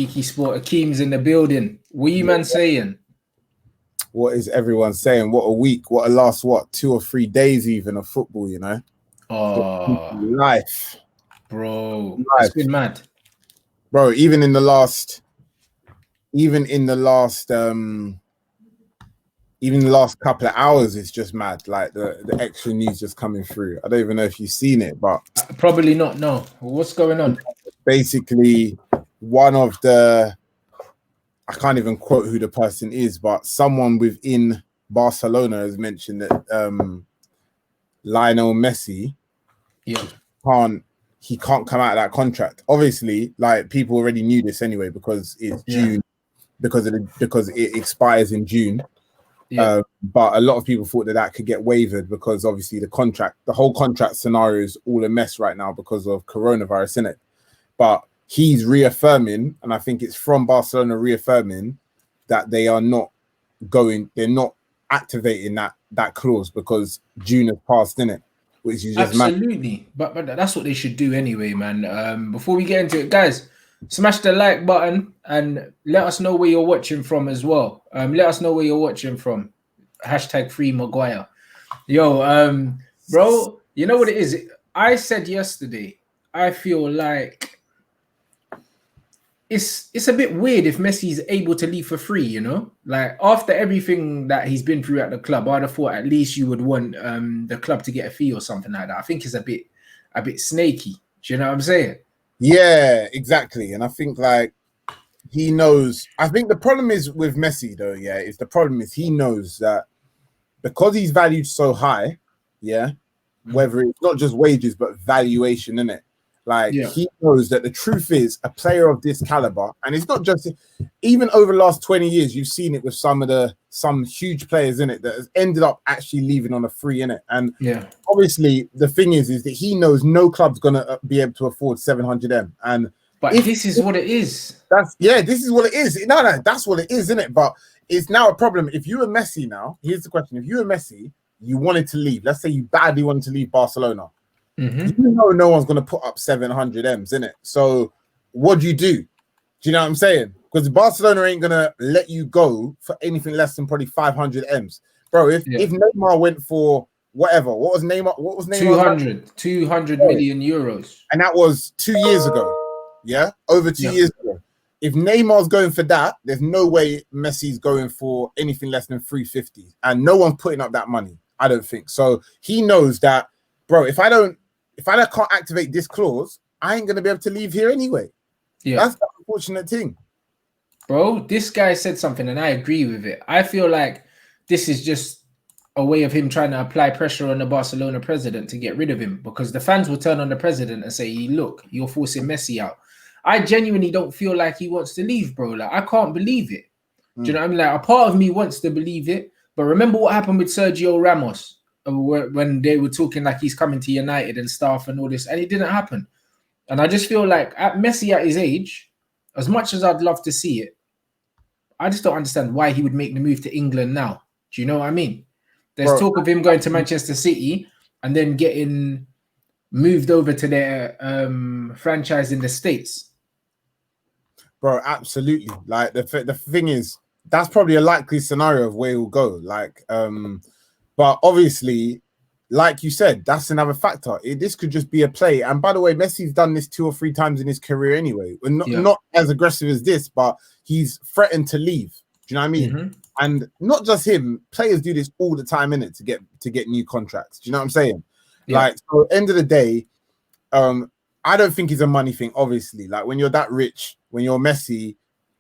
Cheekysport, Akeem's in the building. What you man saying? What is everyone saying? What a week. What a last, 2 or 3 days even of football, you know? Oh, life. Bro. It's been mad. Bro, even in the last couple of hours, it's just mad. Like the extra news just coming through. I don't even know if you've seen it, but probably not. No. What's going on? Basically, one of the, I can't even quote who the person is, but someone within Barcelona has mentioned that Lionel Messi, he can't come out of that contract. Obviously, like people already knew this anyway because it's June, because it expires in June. But a lot of people thought that could get waived because obviously the whole contract scenario is all a mess right now because of coronavirus, innit? But he's reaffirming, and I think it's from Barcelona reaffirming that they're not activating that clause because June has passed, innit? Which is just absolutely mad. But that's what they should do anyway, man. Before we get into it, guys, smash the like button and let us know where you're watching from as well. Let us know where you're watching from. #free Maguire. Yo, bro, you know what it is? I said yesterday, I feel like it's a bit weird if Messi is able to leave for free, you know? Like after everything that he's been through at the club, I'd have thought at least you would want the club to get a fee or something like that. I think it's a bit snaky. Do you know what I'm saying? Yeah, exactly. And I think like he knows. I think the problem is with Messi though, he knows that because he's valued so high, whether it's not just wages but valuation, innit? Like he knows that the truth is a player of this caliber, and it's not just even over the last 20 years, you've seen it with some huge players in it that has ended up actually leaving on a free, in it. And obviously the thing is that he knows no club's gonna be able to afford 700M. But this is what it is. This is what it is. No, that's what it is, isn't it? But it's now a problem. If you were Messi now, here's the question: if you were Messi, you wanted to leave. Let's say you badly wanted to leave Barcelona. You know no one's going to put up 700Ms in it. So what do? Do you know what I'm saying? Because Barcelona ain't going to let you go for anything less than probably 500Ms. Bro, if Neymar went for whatever, what was Neymar? 200 million euros. And that was 2 years ago. Yeah? Over 2 years ago. If Neymar's going for that, there's no way Messi's going for anything less than 350. And no one's putting up that money, I don't think. So he knows that, bro, if I can't activate this clause, I ain't gonna be able to leave here anyway. That's the unfortunate thing. Bro, this guy said something and I agree with it. I feel like this is just a way of him trying to apply pressure on the Barcelona president to get rid of him, because the fans will turn on the president and say, look, you're forcing Messi out. I genuinely don't feel like he wants to leave, bro. Like, I can't believe it. Do you know what I mean? Like, a part of me wants to believe it, but remember what happened with Sergio Ramos when they were talking like he's coming to United and stuff and all this, and it didn't happen. And I just feel like Messi at his age, as much as I'd love to see it, I just don't understand why he would make the move to England now. Do you know what I mean? There's talk of him going to Manchester City and then getting moved over to their franchise in the States. Bro, absolutely. Like the thing is, that's probably a likely scenario of where he'll go. Like, but obviously, like you said, that's another factor. This could just be a play. And by the way, Messi's done this 2 or 3 times in his career anyway. Not as aggressive as this, but he's threatened to leave. Do you know what I mean? And not just him, players do this all the time, innit, to get new contracts. Do you know what I'm saying? Like, so at the end of the day, I don't think it's a money thing, obviously. Like, when you're that rich, when you're Messi,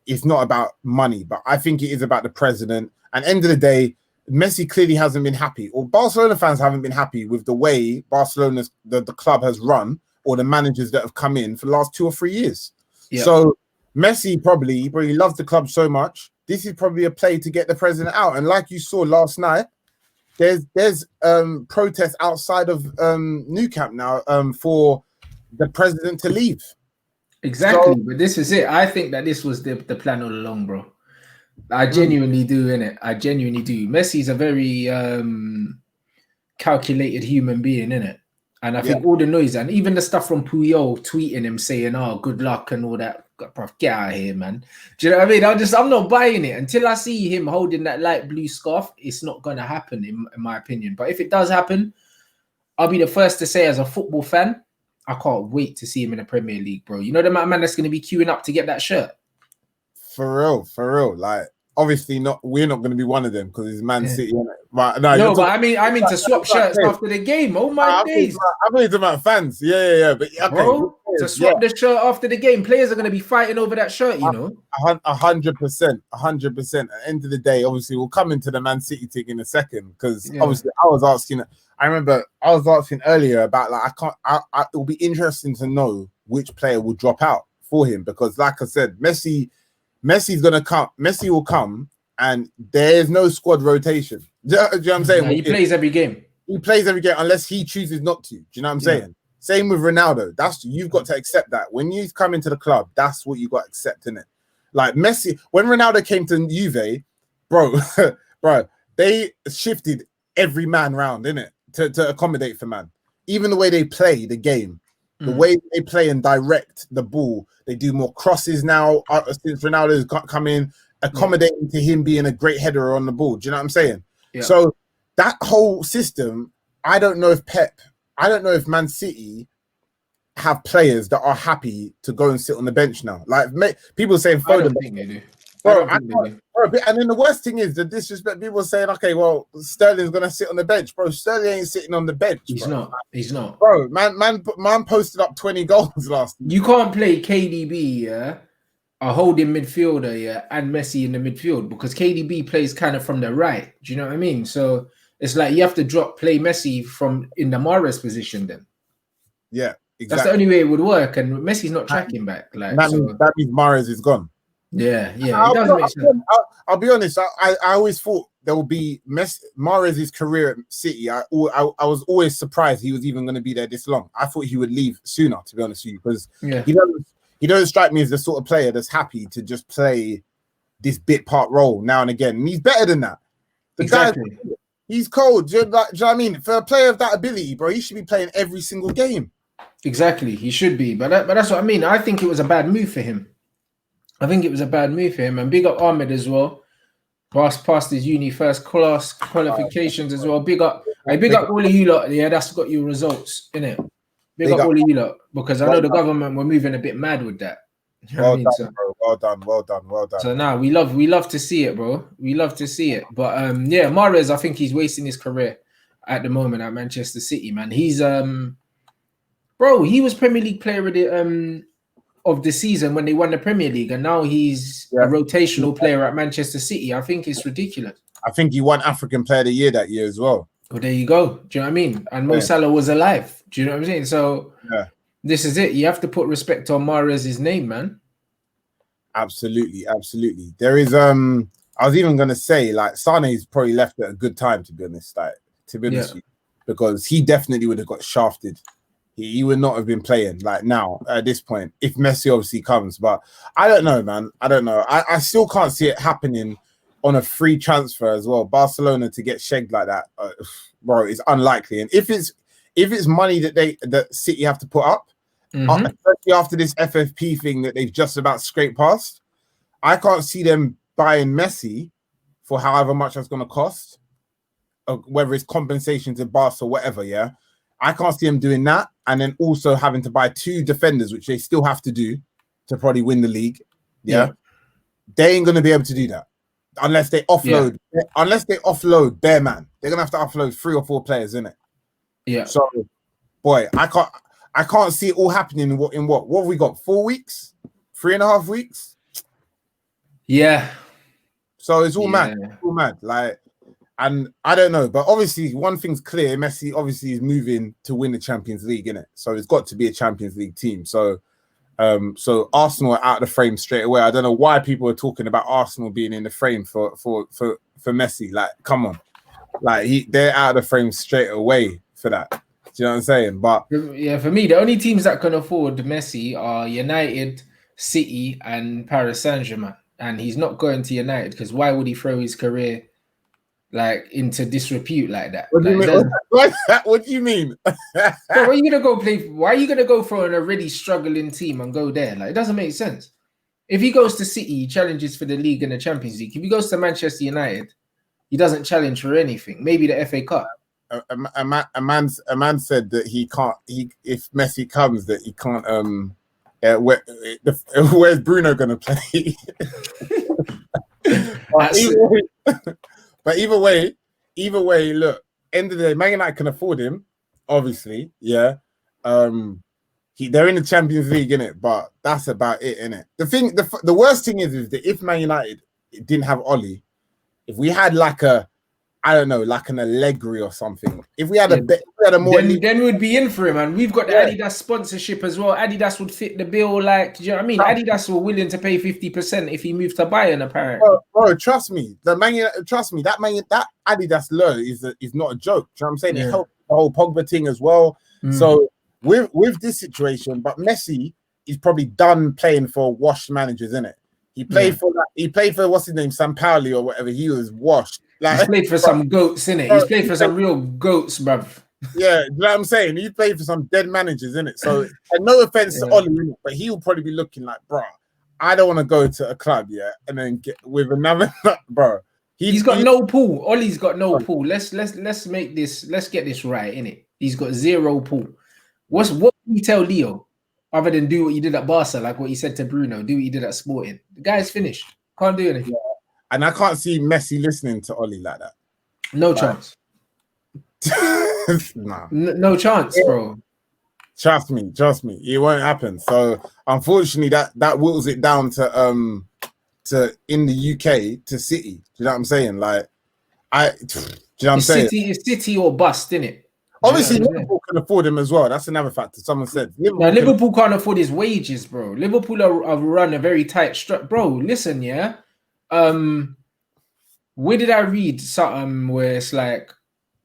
it's not about money, but I think it is about the president. And end of the day, Messi clearly hasn't been happy, or Barcelona fans haven't been happy with the way Barcelona's the club has run, or the managers that have come in for the last 2 or 3 years. So Messi probably loves the club so much. This is probably a play to get the president out. And like you saw last night, there's protests outside of Nou Camp now for the president to leave. Exactly, but this is it. I think that this was the plan all along, bro. I genuinely do, innit? I genuinely do. Messi's a very calculated human being, innit? And I think all the noise and even the stuff from Puyol tweeting him saying, "Oh, good luck" and all that bro, get out of here, man. Do you know what I mean? I'm not buying it until I see him holding that light blue scarf. It's not gonna happen, in my opinion. But if it does happen, I'll be the first to say, as a football fan, I can't wait to see him in the Premier League, bro. You know the amount of man that's gonna be queuing up to get that shirt. For real. Like, obviously not. We're not going to be one of them because it's Man City. But no, but I mean to swap shirts after the game. Oh my days! I mean, it's about fans. Yeah. But okay, bro, to swap the shirt after the game, players are going to be fighting over that shirt. You know, 100%. 100%. At the end of the day, obviously, we'll come into the Man City thing in a second because obviously, I remember I was asking earlier about, like, it will be interesting to know which player will drop out for him because, like I said, Messi's gonna come. Messi will come, and there's no squad rotation. Do you know what I'm saying? He plays every game. He plays every game unless he chooses not to. Do you know what I'm saying? Same with Ronaldo. You've got to accept that when you come into the club, that's what you got to accept, in it. Like Messi, when Ronaldo came to Juve, bro, they shifted every man round, innit, to accommodate for man. Even the way they play the game. The way they play and direct the ball, they do more crosses now since Ronaldo's come in, accommodating to him being a great header on the ball. Do you know what I'm saying? Yeah. So that whole system, I don't know if Man City have players that are happy to go and sit on the bench now. Like people saying Foden. I don't think they do. Bro, and then the worst thing is the disrespect. People saying, okay, well, Sterling's gonna sit on the bench, bro. Sterling ain't sitting on the bench. He's not, bro. Man posted up 20 goals last year. You can't play KDB, a holding midfielder, and Messi in the midfield because KDB plays kind of from the right. Do you know what I mean? So it's like you have to play Messi from in the Mahrez position then. Yeah, exactly. That's the only way it would work, and Messi's not tracking back. Like that means Mahrez is gone. Yeah, it does make sense. I'll be honest. I always thought there will be Mahrez's career at City. I was always surprised he was even going to be there this long. I thought he would leave sooner, to be honest with you, because he doesn't strike me as the sort of player that's happy to just play this bit part role now and again. And he's better than that. Exactly. He's cold. Do you know what I mean? For a player of that ability, bro, he should be playing every single game. Exactly, he should be. But that's what I mean. I think it was a bad move for him. And big up Ahmed as well. Passed his uni first class qualifications as well. Big up all of you lot. Yeah, that's got you results, innit? Big up all of you lot, because I know the government were moving a bit mad with that. You know Well done. So now we love to see it, bro. We love to see it. But Mahrez, I think he's wasting his career at the moment at Manchester City, man. He's he was Premier League player of the season when they won the Premier League, and now he's a rotational player at Manchester City. I think it's ridiculous. I think he won African Player of the Year that year as well. Well, there you go. Do you know what I mean? And Mo Salah was alive. Do you know what I'm saying? So this is it. You have to put respect on Mahrez's name, man. Absolutely. There is I was even gonna say, like, Sane's probably left at a good time, to be honest. With you, because he definitely would have got shafted. He would not have been playing like now at this point if Messi obviously comes. But I don't know, man. I don't know. I still can't see it happening on a free transfer as well. Barcelona to get shagged like that, bro, it's unlikely. And if it's money that City have to put up, especially after this FFP thing that they've just about scraped past, I can't see them buying Messi for however much that's going to cost, whether it's compensation to Barca or whatever. Yeah. I can't see them doing that, and then also having to buy 2 defenders, which they still have to do to probably win the league. Yeah. They ain't gonna be able to do that unless they offload. Unless they offload their man, they're gonna have to offload 3 or 4 players, in it. Yeah. So, boy, I can't see it all happening. What have we got? 4 weeks, 3.5 weeks. Yeah. So it's all mad. It's all mad. Like. And I don't know, but obviously one thing's clear: Messi obviously is moving to win the Champions League, innit? So it's got to be a Champions League team. So, so Arsenal are out of the frame straight away. I don't know why people are talking about Arsenal being in the frame for Messi. Like, come on, like they're out of the frame straight away for that. Do you know what I'm saying? But yeah, for me, the only teams that can afford Messi are United, City, and Paris Saint-Germain. And he's not going to United because why would he throw his career into disrepute like that? What do you mean? What do you mean? Why are you gonna go play? Why are you gonna go for an already struggling team and go there? Like, it doesn't make sense. If he goes to City, he challenges for the league and the Champions League. If he goes to Manchester United, he doesn't challenge for anything. Maybe the FA Cup. A man said that he can't. If Messi comes, that he can't. Where's Bruno gonna play? But either way, look. End of the day, Man United can afford him. Obviously, yeah. They're in the Champions League, innit? But that's about it, innit? The worst thing is that if Man United didn't have Oli, if we had like a, I don't know, like an Allegri or something. If we had a more, then we'd be in for him, and we've got the Adidas sponsorship as well. Adidas would fit the bill, like, do you know what I mean? Adidas were willing to pay 50% if he moved to Bayern, apparently. Bro, trust me, that Adidas low is not a joke. Do you know what I'm saying? It helped the whole Pogba thing as well. So with this situation, but Messi is probably done playing for washed managers, isn't it? He played for what's his name, San Pauli or whatever. He was washed. Like, he's played for some goats, innit? He's played for some real goats, bruv. Yeah, you know what I'm saying? He played for some dead managers, innit? So, and no offense to Oli, but he'll probably be looking like, bro, I don't want to go to a club, and then get with another, bro. He's got no pool. Ollie's got no pool. Let's make this. Let's get this right, innit? He's got zero pool. What do you tell Leo? Other than do what you did at Barca, like what you said to Bruno, do what you did at Sporting. The guy's finished. Can't do anything. Yeah. And I can't see Messi listening to Oli like that. No chance. Nah. No chance, bro. Trust me. It won't happen. So unfortunately, that whittles it down to in the UK to City. Do you know what I'm saying? Like, do you know what I'm saying? It's City or bust, innit? Obviously, Liverpool can afford him as well. That's another factor. Someone said Liverpool can't afford his wages, bro. Liverpool are run a very tight structure. Bro, listen, yeah. Where did I read something where it's like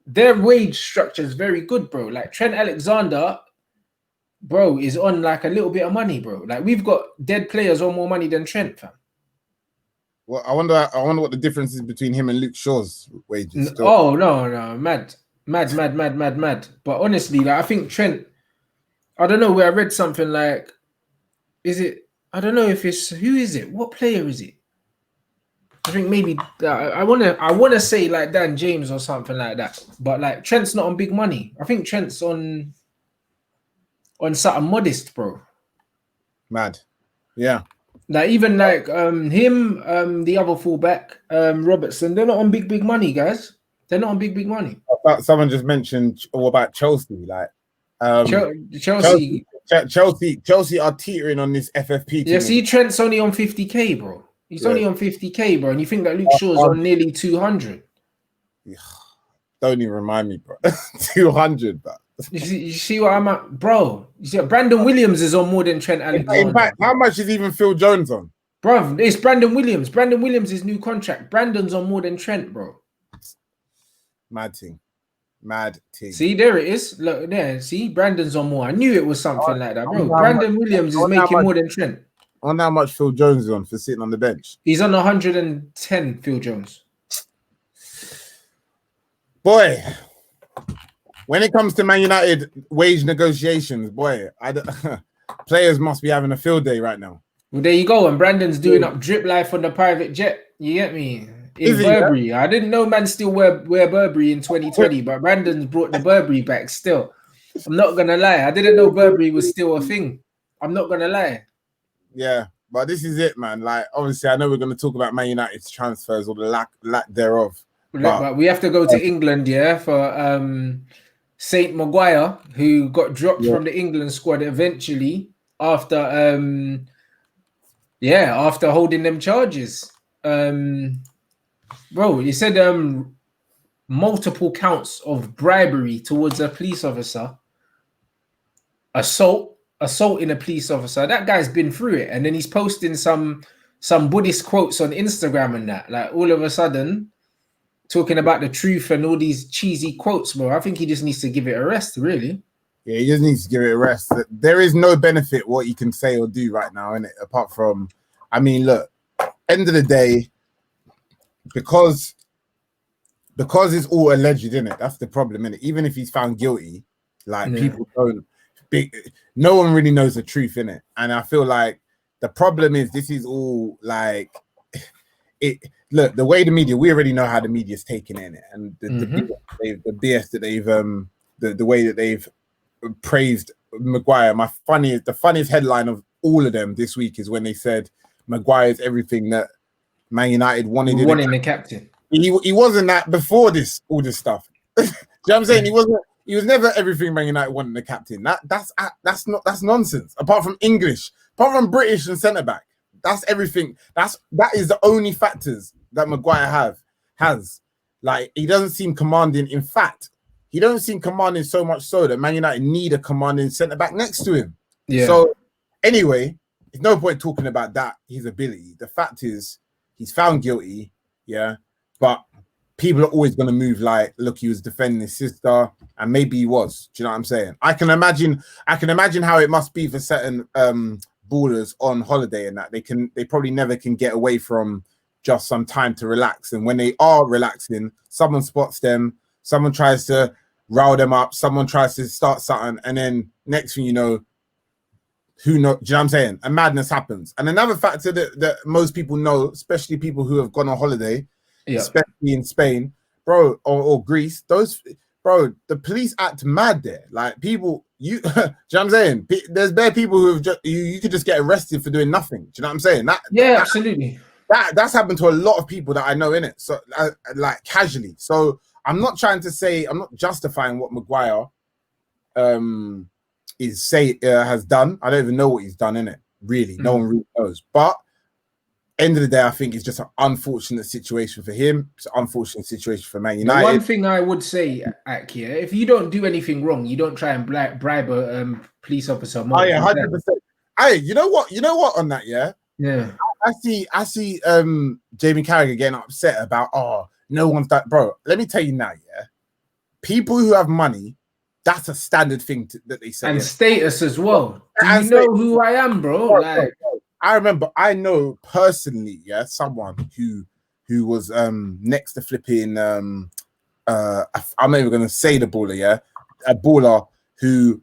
their wage structure is very good, bro? Like Trent Alexander, bro, is on like a little bit of money, bro. Like we've got dead players on more money than Trent, fam. Well, I wonder what the difference is between him and Luke Shaw's wages. Oh no, mad. But honestly, like I think Trent, I don't know where I read something like, is it? I don't know if it's who is it? What player is it? I think maybe I wanna say like Dan James or something like that. But like Trent's not on big money. I think Trent's on something modest, bro. Mad, yeah. Like even like him, the other fullback, Robertson, they're not on big money, guys. They're not on big money. Someone just mentioned all about Chelsea, like Chelsea are teetering on this FFP team. Yeah, see, Trent's only on 50k, bro. He's only on 50k, bro. And you think that Luke Shaw's on nearly 200? Don't even remind me, bro. 200, bro. You see what I'm at, bro? You see, Brandon Williams is on more than Trent Alexander. In fact, how much is even Phil Jones on? Bro, it's Brandon Williams. Brandon Williams' is new contract. Brandon's on more than Trent, bro. Mad thing. See, there it is. Look there. See, Brandon's on more. I knew it was something like that, bro. Brandon Williams is making more than Trent. I wonder how much Phil Jones is on for sitting on the bench. He's on 110, Phil Jones. Boy, when it comes to Man United wage negotiations, boy, players must be having a field day right now. Well, there you go. And Brandon's doing up drip life on the private jet. You get me? In Burberry. I didn't know man still wear Burberry in 2020, but Brandon's brought the Burberry back still. I'm not going to lie. I didn't know Burberry was still a thing. I'm not going to lie. Yeah, but this is it, man. Like, obviously, I know we're going to talk about Man United's transfers or the lack thereof. But we have to go to England, for Saint Maguire, who got dropped from the England squad eventually after holding them charges. Bro, he said multiple counts of bribery towards a police officer, assaulting a police officer. That guy's been through it, and then he's posting some Buddhist quotes on Instagram and that. Like all of a sudden, talking about the truth and all these cheesy quotes, bro. I think he just needs to give it a rest, really. Yeah, he just needs to give it a rest. There is no benefit what you can say or do right now, innit? Apart from, I mean, look, end of the day, because it's all alleged, innit? That's the problem, innit? Even if he's found guilty, like people don't, no one really knows the truth, innit? And I feel like The problem is this is all like it. Look, the way the media, we already know how the media's taking in it, and the BS that they've the way that they've praised Maguire. The funniest headline of all of them this week is when they said Maguire's everything that Man United wanted in the captain. He wasn't that before all this stuff. Do you know what I'm saying? He was never everything Man United wanted the captain. That's nonsense. Apart from English, apart from British and centre back, that's everything. That is the only factors that Maguire has. Like, he doesn't seem commanding. In fact, he doesn't seem commanding so much so that Man United need a commanding centre back next to him. Yeah. So anyway, there's no point talking about that, his ability. The fact is, he's found guilty. Yeah, but people are always going to move like, look, he was defending his sister, and maybe he was. Do you know what I'm saying? I can imagine how it must be for certain ballers on holiday and that they probably never can get away from just some time to relax. And when they are relaxing, someone spots them, someone tries to rile them up, someone tries to start something, and then next thing you know, who knows? Do you know what I'm saying? A madness happens. And another factor that most people know, especially people who have gone on holiday, especially in Spain, bro, or Greece, the police act mad there. Like, people, do you know what I'm saying? There's bare people who have just, you could just get arrested for doing nothing. Do you know what I'm saying? Absolutely. That's happened to a lot of people that I know in it. So, like, casually. So I'm not justifying what Maguire has done. I don't even know what he's done in it. Really, no one really knows. But end of the day, I think it's just an unfortunate situation for him. It's an unfortunate situation for Man United. The one thing I would say, Akia, if you don't do anything wrong, you don't try and bribe a police officer. Oh yeah, 100%. Hey, you know what? On that, yeah. I see. Jamie Carragher getting upset about no one's that, bro. Let me tell you now, yeah. People who have money, that's a standard thing that they say. And status as well. Do you know who I am, bro? Like, I know personally, yeah, someone who was next to flipping I'm not even gonna say the baller, yeah, a baller who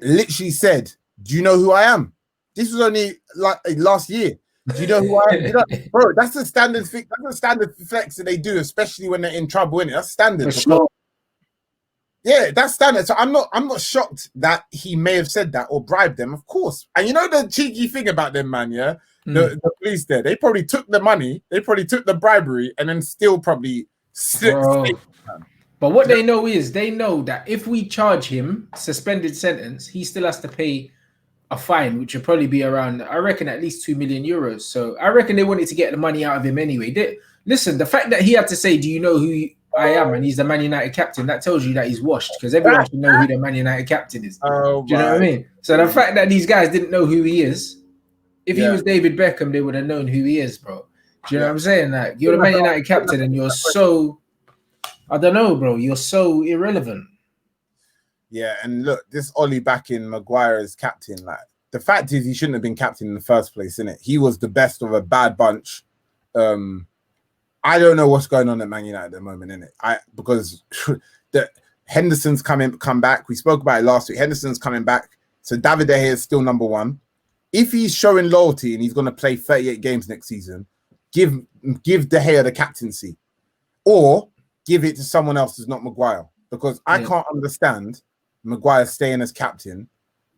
literally said, "Do you know who I am?" This was only like last year. Do you know who I am? Bro, that's a standard thing. That's a standard flex that they do, especially when they're in trouble. In it, that's standard. For sure. Yeah, that's standard. So I'm not shocked that he may have said that or bribed them, of course. And you know the cheeky thing about them, man, yeah? The police there, they probably took the money, they probably took the bribery, and then still probably But what they know is, they know that if we charge him suspended sentence, he still has to pay a fine, which would probably be around, I reckon, at least 2 million euros. So I reckon they wanted to get the money out of him anyway. Listen, the fact that he had to say, "Do you know who I am?" and he's the Man United captain, that tells you that he's washed, because everyone should know who the Man United captain is. Do you know what I mean? So the fact that these guys didn't know who he is, if he was David Beckham, they would have known who he is, bro. Do you know what I'm saying? Like, you're the Man United captain and you're so, I don't know, bro, you're so irrelevant. Yeah, and look, this Ollie backing Maguire as captain, like, the fact is he shouldn't have been captain in the first place, innit? He was the best of a bad bunch. I don't know what's going on at Man United at the moment, innit? Because the Henderson's come back. We spoke about it last week. Henderson's coming back. So David De Gea is still number one. If he's showing loyalty and he's going to play 38 games next season, give De Gea the captaincy, or give it to someone else who's not Maguire. Because I can't understand Maguire staying as captain,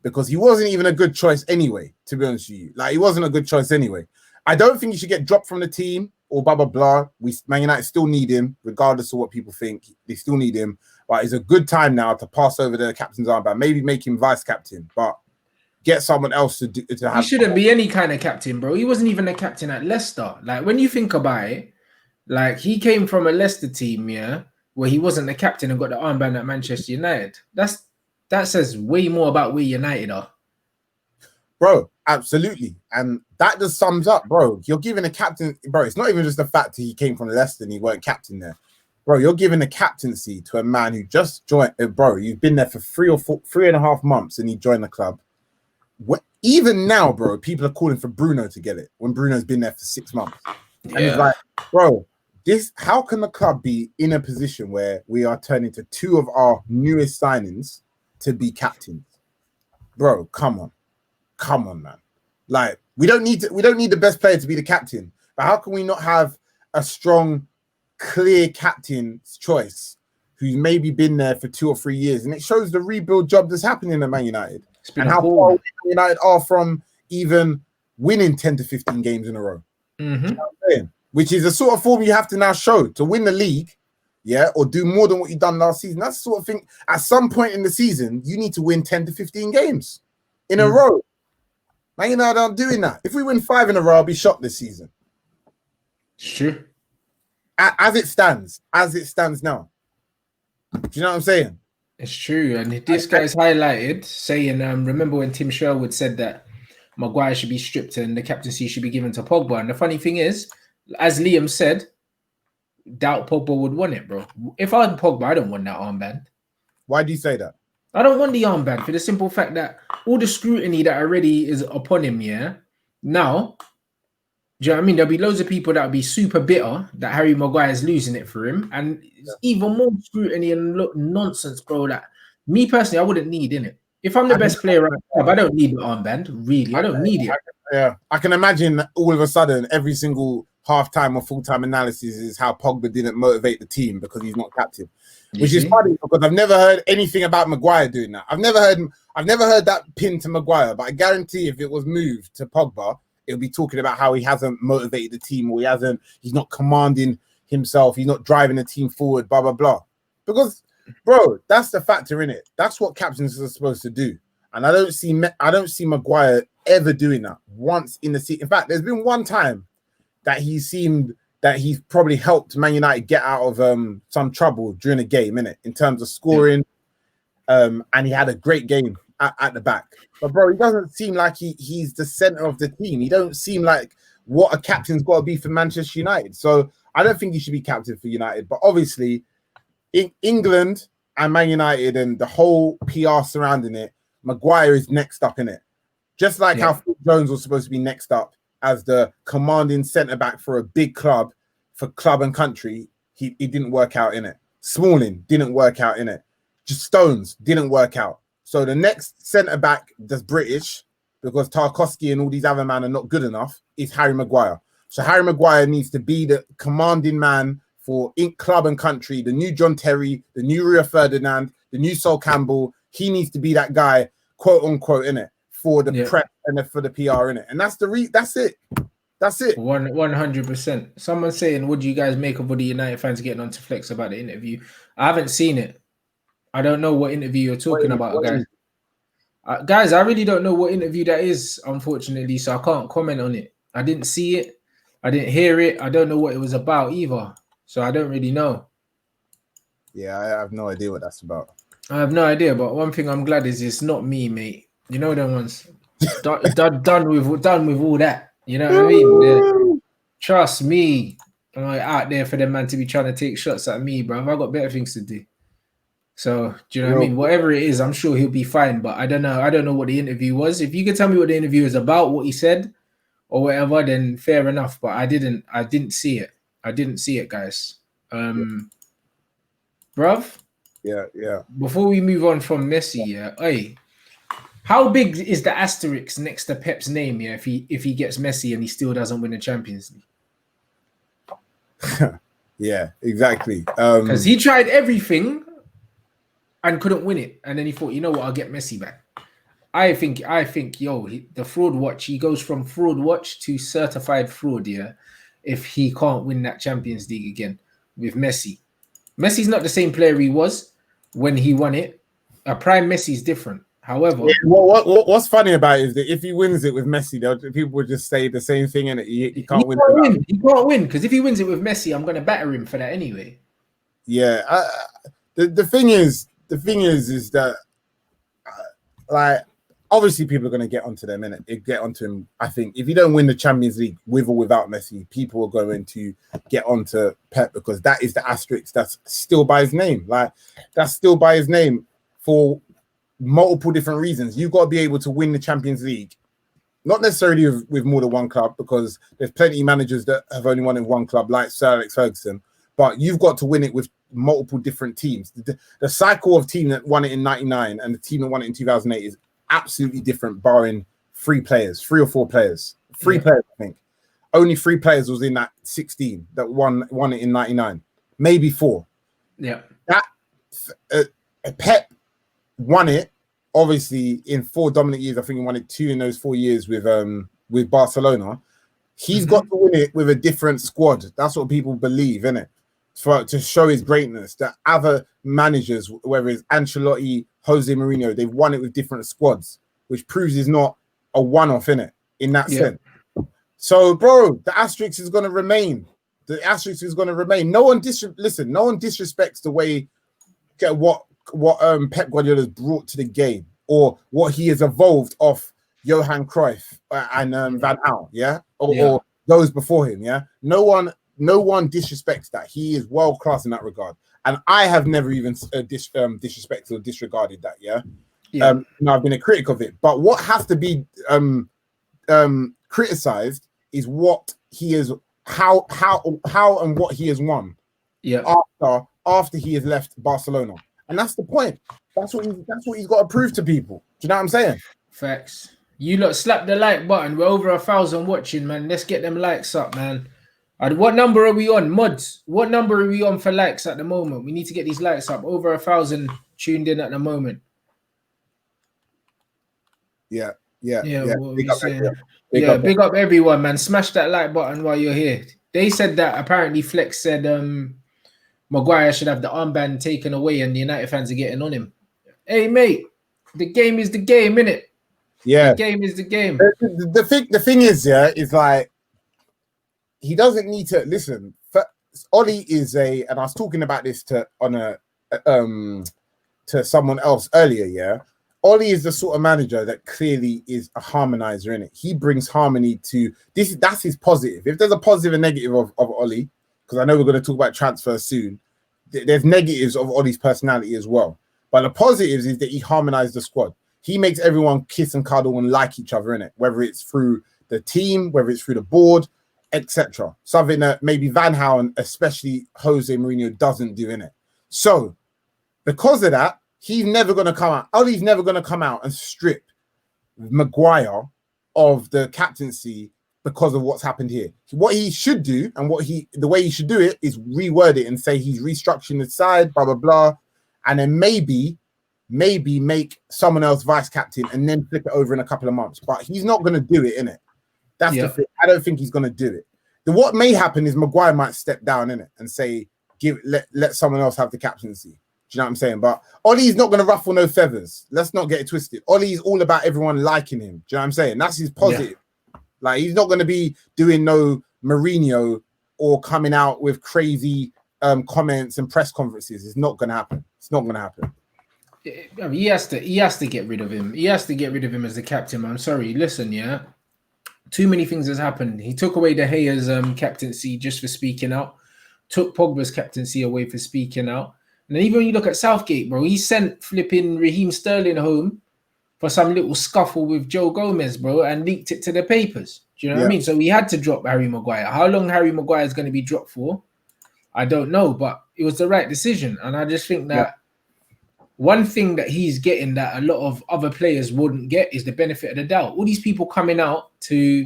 because he wasn't even a good choice anyway, to be honest with you. Like, he wasn't a good choice anyway. I don't think he should get dropped from the team or blah, blah, blah. Man United still need him, regardless of what people think. They still need him. But it's a good time now to pass over the captain's armband. Maybe make him vice captain, but get someone else to have. He shouldn't be any kind of captain, bro. He wasn't even a captain at Leicester. Like, when you think about it, like, he came from a Leicester team, yeah, where he wasn't the captain and got the armband at Manchester United. That says way more about where United are. Bro, absolutely. And that just sums up, bro. You're giving a captain, bro. It's not even just the fact that he came from Leicester and he weren't captain there. Bro, you're giving a captaincy to a man who just joined, bro. You've been there for 3.5 months and he joined the club. Even now, bro, people are calling for Bruno to get it when Bruno's been there for 6 months. And it's like, bro, how can the club be in a position where we are turning to 2 of our newest signings to be captains? Bro, come on, man. Like, We don't need the best player to be the captain. But how can we not have a strong, clear captain's choice who's maybe been there for 2 or 3 years? And it shows the rebuild job that's happening at Man United and how far Man United are from even winning 10 to 15 games in a row. Mm-hmm. You know what I'm saying? Which is a sort of form you have to now show to win the league, yeah, or do more than what you've done last season. That's the sort of thing. At some point in the season, you need to win 10 to 15 games in a row. Man United aren't doing that. If we win 5 in a row, I'll be shocked this season. Sure. As it stands now. Do you know what I'm saying? It's true. And this guy's highlighted saying, remember when Tim Sherwood said that Maguire should be stripped and the captaincy should be given to Pogba? And the funny thing is, as Liam said, doubt Pogba would want it, bro. If I was Pogba, I don't want that armband. Why do you say that? I don't want the armband for the simple fact that all the scrutiny that already is upon him, yeah, now, do you know what I mean? There'll be loads of people that will be super bitter that Harry Maguire is losing it for him. And it's even more scrutiny and nonsense, bro, that me personally, I wouldn't need, innit? If I'm the best player around the club, I don't need the armband, really. I don't need it. I can imagine all of a sudden every single half-time or full-time analysis is how Pogba didn't motivate the team because he's not captain. Which is funny because I've never heard anything about Maguire doing that. I've never heard that pin to Maguire, but I guarantee if it was moved to Pogba, it'll be talking about how he hasn't motivated the team or he's not commanding himself, he's not driving the team forward, blah blah blah. Because, bro, that's the factor in it. That's what captains are supposed to do. And I don't see Maguire ever doing that once in the season. In fact, there's been one time that he seemed that he's probably helped Man United get out of some trouble during a game, innit? In terms of scoring. And he had a great game at the back. But bro, he doesn't seem like he's the center of the team. He don't seem like what a captain's got to be for Manchester United. So I don't think he should be captain for United. But obviously, in England and Man United and the whole PR surrounding it, Maguire is next up in it. Just like how Phil Jones was supposed to be next up as the commanding centre-back for a big club, for club and country, he didn't work out in it. Smalling didn't work out in it. Just Stones didn't work out. So the next centre-back that's British, because Tarkowski and all these other men are not good enough, is Harry Maguire. So Harry Maguire needs to be the commanding man for club and country, the new John Terry, the new Rio Ferdinand, the new Sol Campbell. He needs to be that guy, quote unquote, in it for the prep and for the PR in it. And that's it. That's it. 100%. Someone saying, what do you guys make of all the United fans getting on to Flex about the interview? I haven't seen it. I don't know what interview you're talking about, guys. Guys, I really don't know what interview that is, unfortunately, so I can't comment on it. I didn't see it. I didn't hear it. I don't know what it was about either, so I don't really know. Yeah, I have no idea what that's about. I have no idea, but one thing I'm glad is it's not me, mate. You know them ones. done with all that. You know what I mean? Trust me. I'm like out there for them man to be trying to take shots at me, bro. I've got better things to do. So do you know what I mean? Whatever it is, I'm sure he'll be fine. But I don't know. I don't know what the interview was. If you could tell me what the interview is about, what he said, or whatever, then fair enough. But I didn't see it. I didn't see it, guys. Bruv. Yeah. Before we move on from Messi, hey, how big is the asterisk next to Pep's name? Yeah, if he gets Messi and he still doesn't win the Champions League. Yeah, exactly. Because he tried everything and couldn't win it, and then he thought, you know what, I'll get Messi back. I think, the fraud watch. He goes from fraud watch to certified fraud. Yeah, if he can't win that Champions League again with Messi. Messi's not the same player he was when he won it. A prime Messi's different. However, what's funny about it is that if he wins it with Messi, people would just say the same thing, and he can't win. He can't win because if he wins it with Messi, I'm going to batter him for that anyway. Yeah, the thing is that like obviously people are going to get onto them, innit? Get onto him. I think if you don't win the Champions League with or without Messi, people are going to get onto Pep because that is the asterisk that's still by his name. Like that's still by his name for multiple different reasons. You've got to be able to win the Champions League, not necessarily with more than one club, because there's plenty of managers that have only won in one club, like Sir Alex Ferguson. But you've got to win it with multiple different teams. The cycle of team that won it in '99 and the team that won it in 2008 is absolutely different, barring three or four players Three players, I think. Only 3 players was in that 16 that won it in 99. Maybe 4. Yeah. That Pep won it, obviously, in 4 dominant years. I think he won it 2 in those 4 years with Barcelona. He's got to win it with a different squad. That's what people believe, innit? To show his greatness. That other managers, whether it's Ancelotti, Jose Mourinho, they've won it with different squads, which proves he's not a one-off, innit? In that sense. So, bro, the asterisk is going to remain. The asterisk is going to remain. No one disrespects the way what Pep Guardiola has brought to the game, or what he has evolved off Johan Cruyff and Van Gaal, or those before him, No one disrespects that. He is world class in that regard, and I have never even disrespected or disregarded that. I've been a critic of it, but what has to be criticized is what he is, how and what he has won. After he has left Barcelona, and that's the point. That's what he's got to prove to people. Do you know what I'm saying? Facts. You lot slap the like button. We're over 1,000 watching, man. Let's get them likes up, man. What number are we on, mods? What number are we on for likes at the moment? We need to get these likes up. Over 1,000 tuned in at the moment. Yeah. Big up everyone, man. Smash that like button while you're here. They said that apparently Flex said Maguire should have the armband taken away, and the United fans are getting on him. Hey, mate, the game is the game, innit? Yeah, the game is the game. The thing is, is like he doesn't need to listen. Ollie is and I was talking about this to someone else earlier. Ollie is the sort of manager that clearly is a harmonizer, in it. He brings harmony to this. That's his positive. If there's a positive and negative of Ollie, because I know we're going to talk about transfers soon, there's negatives of Ollie's personality as well. But the positives is that he harmonized the squad. He makes everyone kiss and cuddle and like each other, in it, whether it's through the team, whether it's through the board, etc. Something that maybe Van Gaal and especially Jose Mourinho doesn't do, in it. So because of that, he's never going to come out. Ollie's never going to come out and strip Maguire of the captaincy because of what's happened here. What he should do, and the way he should do it, is reword it and say he's restructuring the side, blah blah blah, and then maybe make someone else vice captain and then flip it over in a couple of months. But he's not going to do it, innit? That's the thing. I don't think he's going to do it. What may happen is Maguire might step down, innit, and say let someone else have the captaincy. Do you know what I'm saying? But Ollie's not going to ruffle no feathers. Let's not get it twisted. Ollie's all about everyone liking him. Do you know what I'm saying? That's his positive. Like, he's not going to be doing no Mourinho or coming out with crazy comments and press conferences. It's not going to happen. It's not going to happen. I mean, he has to get rid of him. He has to get rid of him as the captain. I'm sorry. Listen, too many things has happened. He took away De Gea's captaincy just for speaking out. Took Pogba's captaincy away for speaking out. And then even when you look at Southgate, bro, he sent flipping Raheem Sterling home for some little scuffle with Joe Gomez, bro, and leaked it to the papers. Do you know what I mean? So he had to drop Harry Maguire. How long Harry Maguire is going to be dropped for, I don't know, but it was the right decision. And I just think that one thing that he's getting that a lot of other players wouldn't get is the benefit of the doubt. All these people coming out to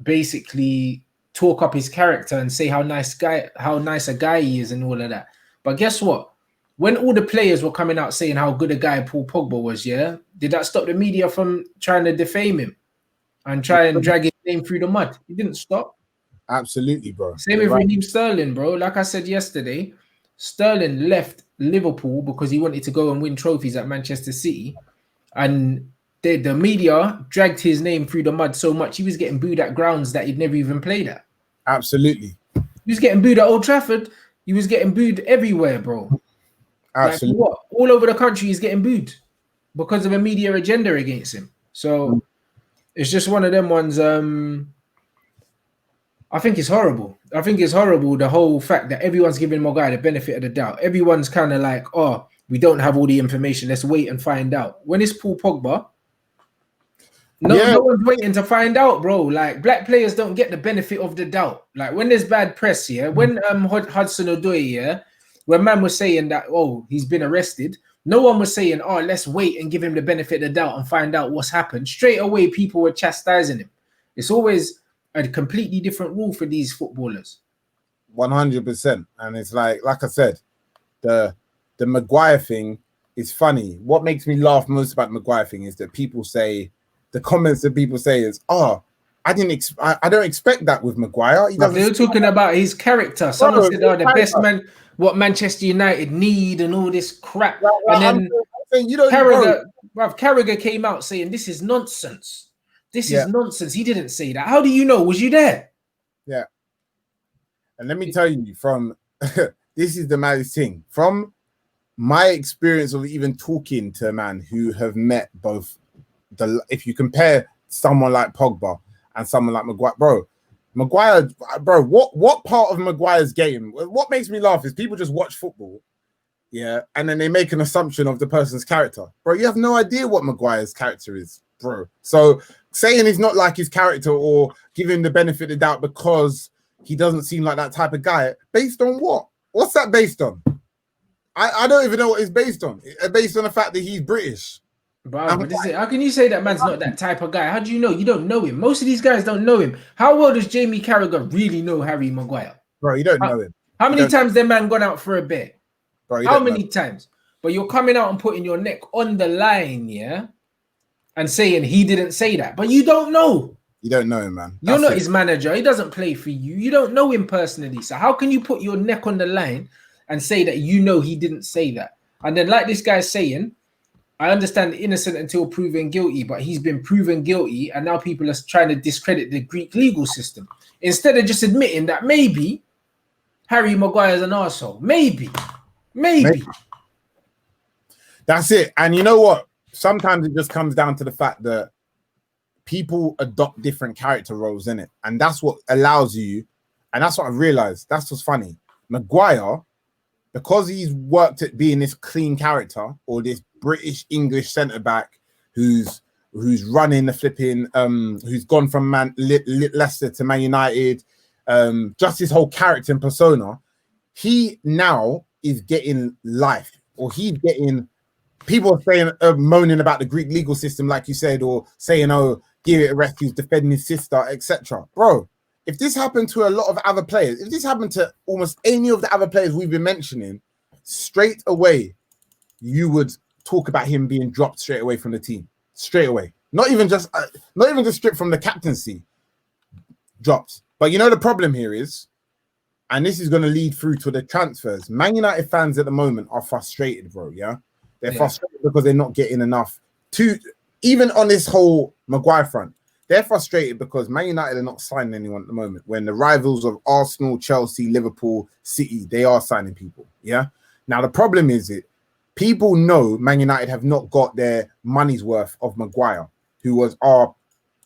basically talk up his character and say how nice a guy he is and all of that. But guess what? When all the players were coming out saying how good a guy Paul Pogba was, did that stop the media from trying to defame him and try and drag his name through the mud? He didn't stop. Absolutely, bro. Same with Raheem Sterling, bro. Like I said yesterday, Sterling left Liverpool because he wanted to go and win trophies at Manchester City, and the media dragged his name through the mud so much he was getting booed at grounds that he'd never even played at. Absolutely. He was getting booed at Old Trafford. He was getting booed everywhere, bro. Absolutely. Like, all over the country he's getting booed because of a media agenda against him. So it's just one of them ones. I think it's horrible. I think it's horrible, the whole fact that everyone's giving Maguire the benefit of the doubt. Everyone's kind of like, oh, we don't have all the information. Let's wait and find out. When it's Paul Pogba, no one's waiting to find out, bro. Like, black players don't get the benefit of the doubt. Like, when there's bad press, when Hudson-Odoi, when man was saying that, oh, he's been arrested, No one was saying, oh, let's wait and give him the benefit of the doubt and find out what's happened. Straight away, people were chastising him. It's always a completely different rule for these footballers. 100%. And it's like I said, the Maguire thing is funny. What makes me laugh most about the Maguire thing is that people say, the comments that people say is, oh, I don't expect that with Maguire. They were talking about his character. Someone said, oh, the best man, what Manchester United need and all this crap. And then Carragher came out saying, this is nonsense. This is nonsense. He didn't say that. How do you know? Was you there? Yeah. And let me tell you, from this is the maddest thing. From my experience of even talking to a man who have met both if you compare someone like Pogba and someone like Maguire, bro, what part of Maguire's game, what makes me laugh is people just watch football, yeah, and then they make an assumption of the person's character. Bro, you have no idea what Maguire's character is, bro. So saying he's not like his character or giving him the benefit of the doubt because he doesn't seem like that type of guy, based on what? What's that based on? I don't even know what it's based on. It's based on the fact that he's British. Bro, how can you say that man's not that type of guy? How do you know? You don't know him. Most of these guys don't know him. How well does Jamie Carragher really know Harry Maguire? Bro, you don't know him. How many times that man gone out for a bet? Bro, how many times? But you're coming out and putting your neck on the line, yeah? And saying he didn't say that. But you don't know. You don't know him, man. You're not his manager. He doesn't play for you. You don't know him personally. So how can you put your neck on the line and say that you know he didn't say that? And then like this guy's saying, I understand innocent until proven guilty, but he's been proven guilty, and now people are trying to discredit the Greek legal system instead of just admitting that maybe Harry Maguire is an arsehole. Maybe. That's it. And you know what? Sometimes it just comes down to the fact that people adopt different character roles in it, and that's what allows you. And that's what I realized. That's what's funny. Maguire, because he's worked at being this clean character or this British English centre back who's running the flipping, who's gone from Leicester to Man United, just his whole character and persona, he now is getting life, or he's getting people are saying moaning about the Greek legal system, like you said, or saying, oh, give it a rest, he's defending his sister, etc. Bro, if this happened to a lot of other players, if this happened to almost any of the other players we've been mentioning, straight away, you would talk about him being dropped straight away from the team. Straight away. Not even just stripped from the captaincy. Dropped. But you know the problem here is, and this is going to lead through to the transfers. Man United fans at the moment are frustrated, bro, yeah? They're frustrated because they're not getting enough even on this whole Maguire front. They're frustrated because Man United are not signing anyone at the moment. When the rivals of Arsenal, Chelsea, Liverpool, City, they are signing people, yeah? Now, the problem is people know Man United have not got their money's worth of Maguire, who was our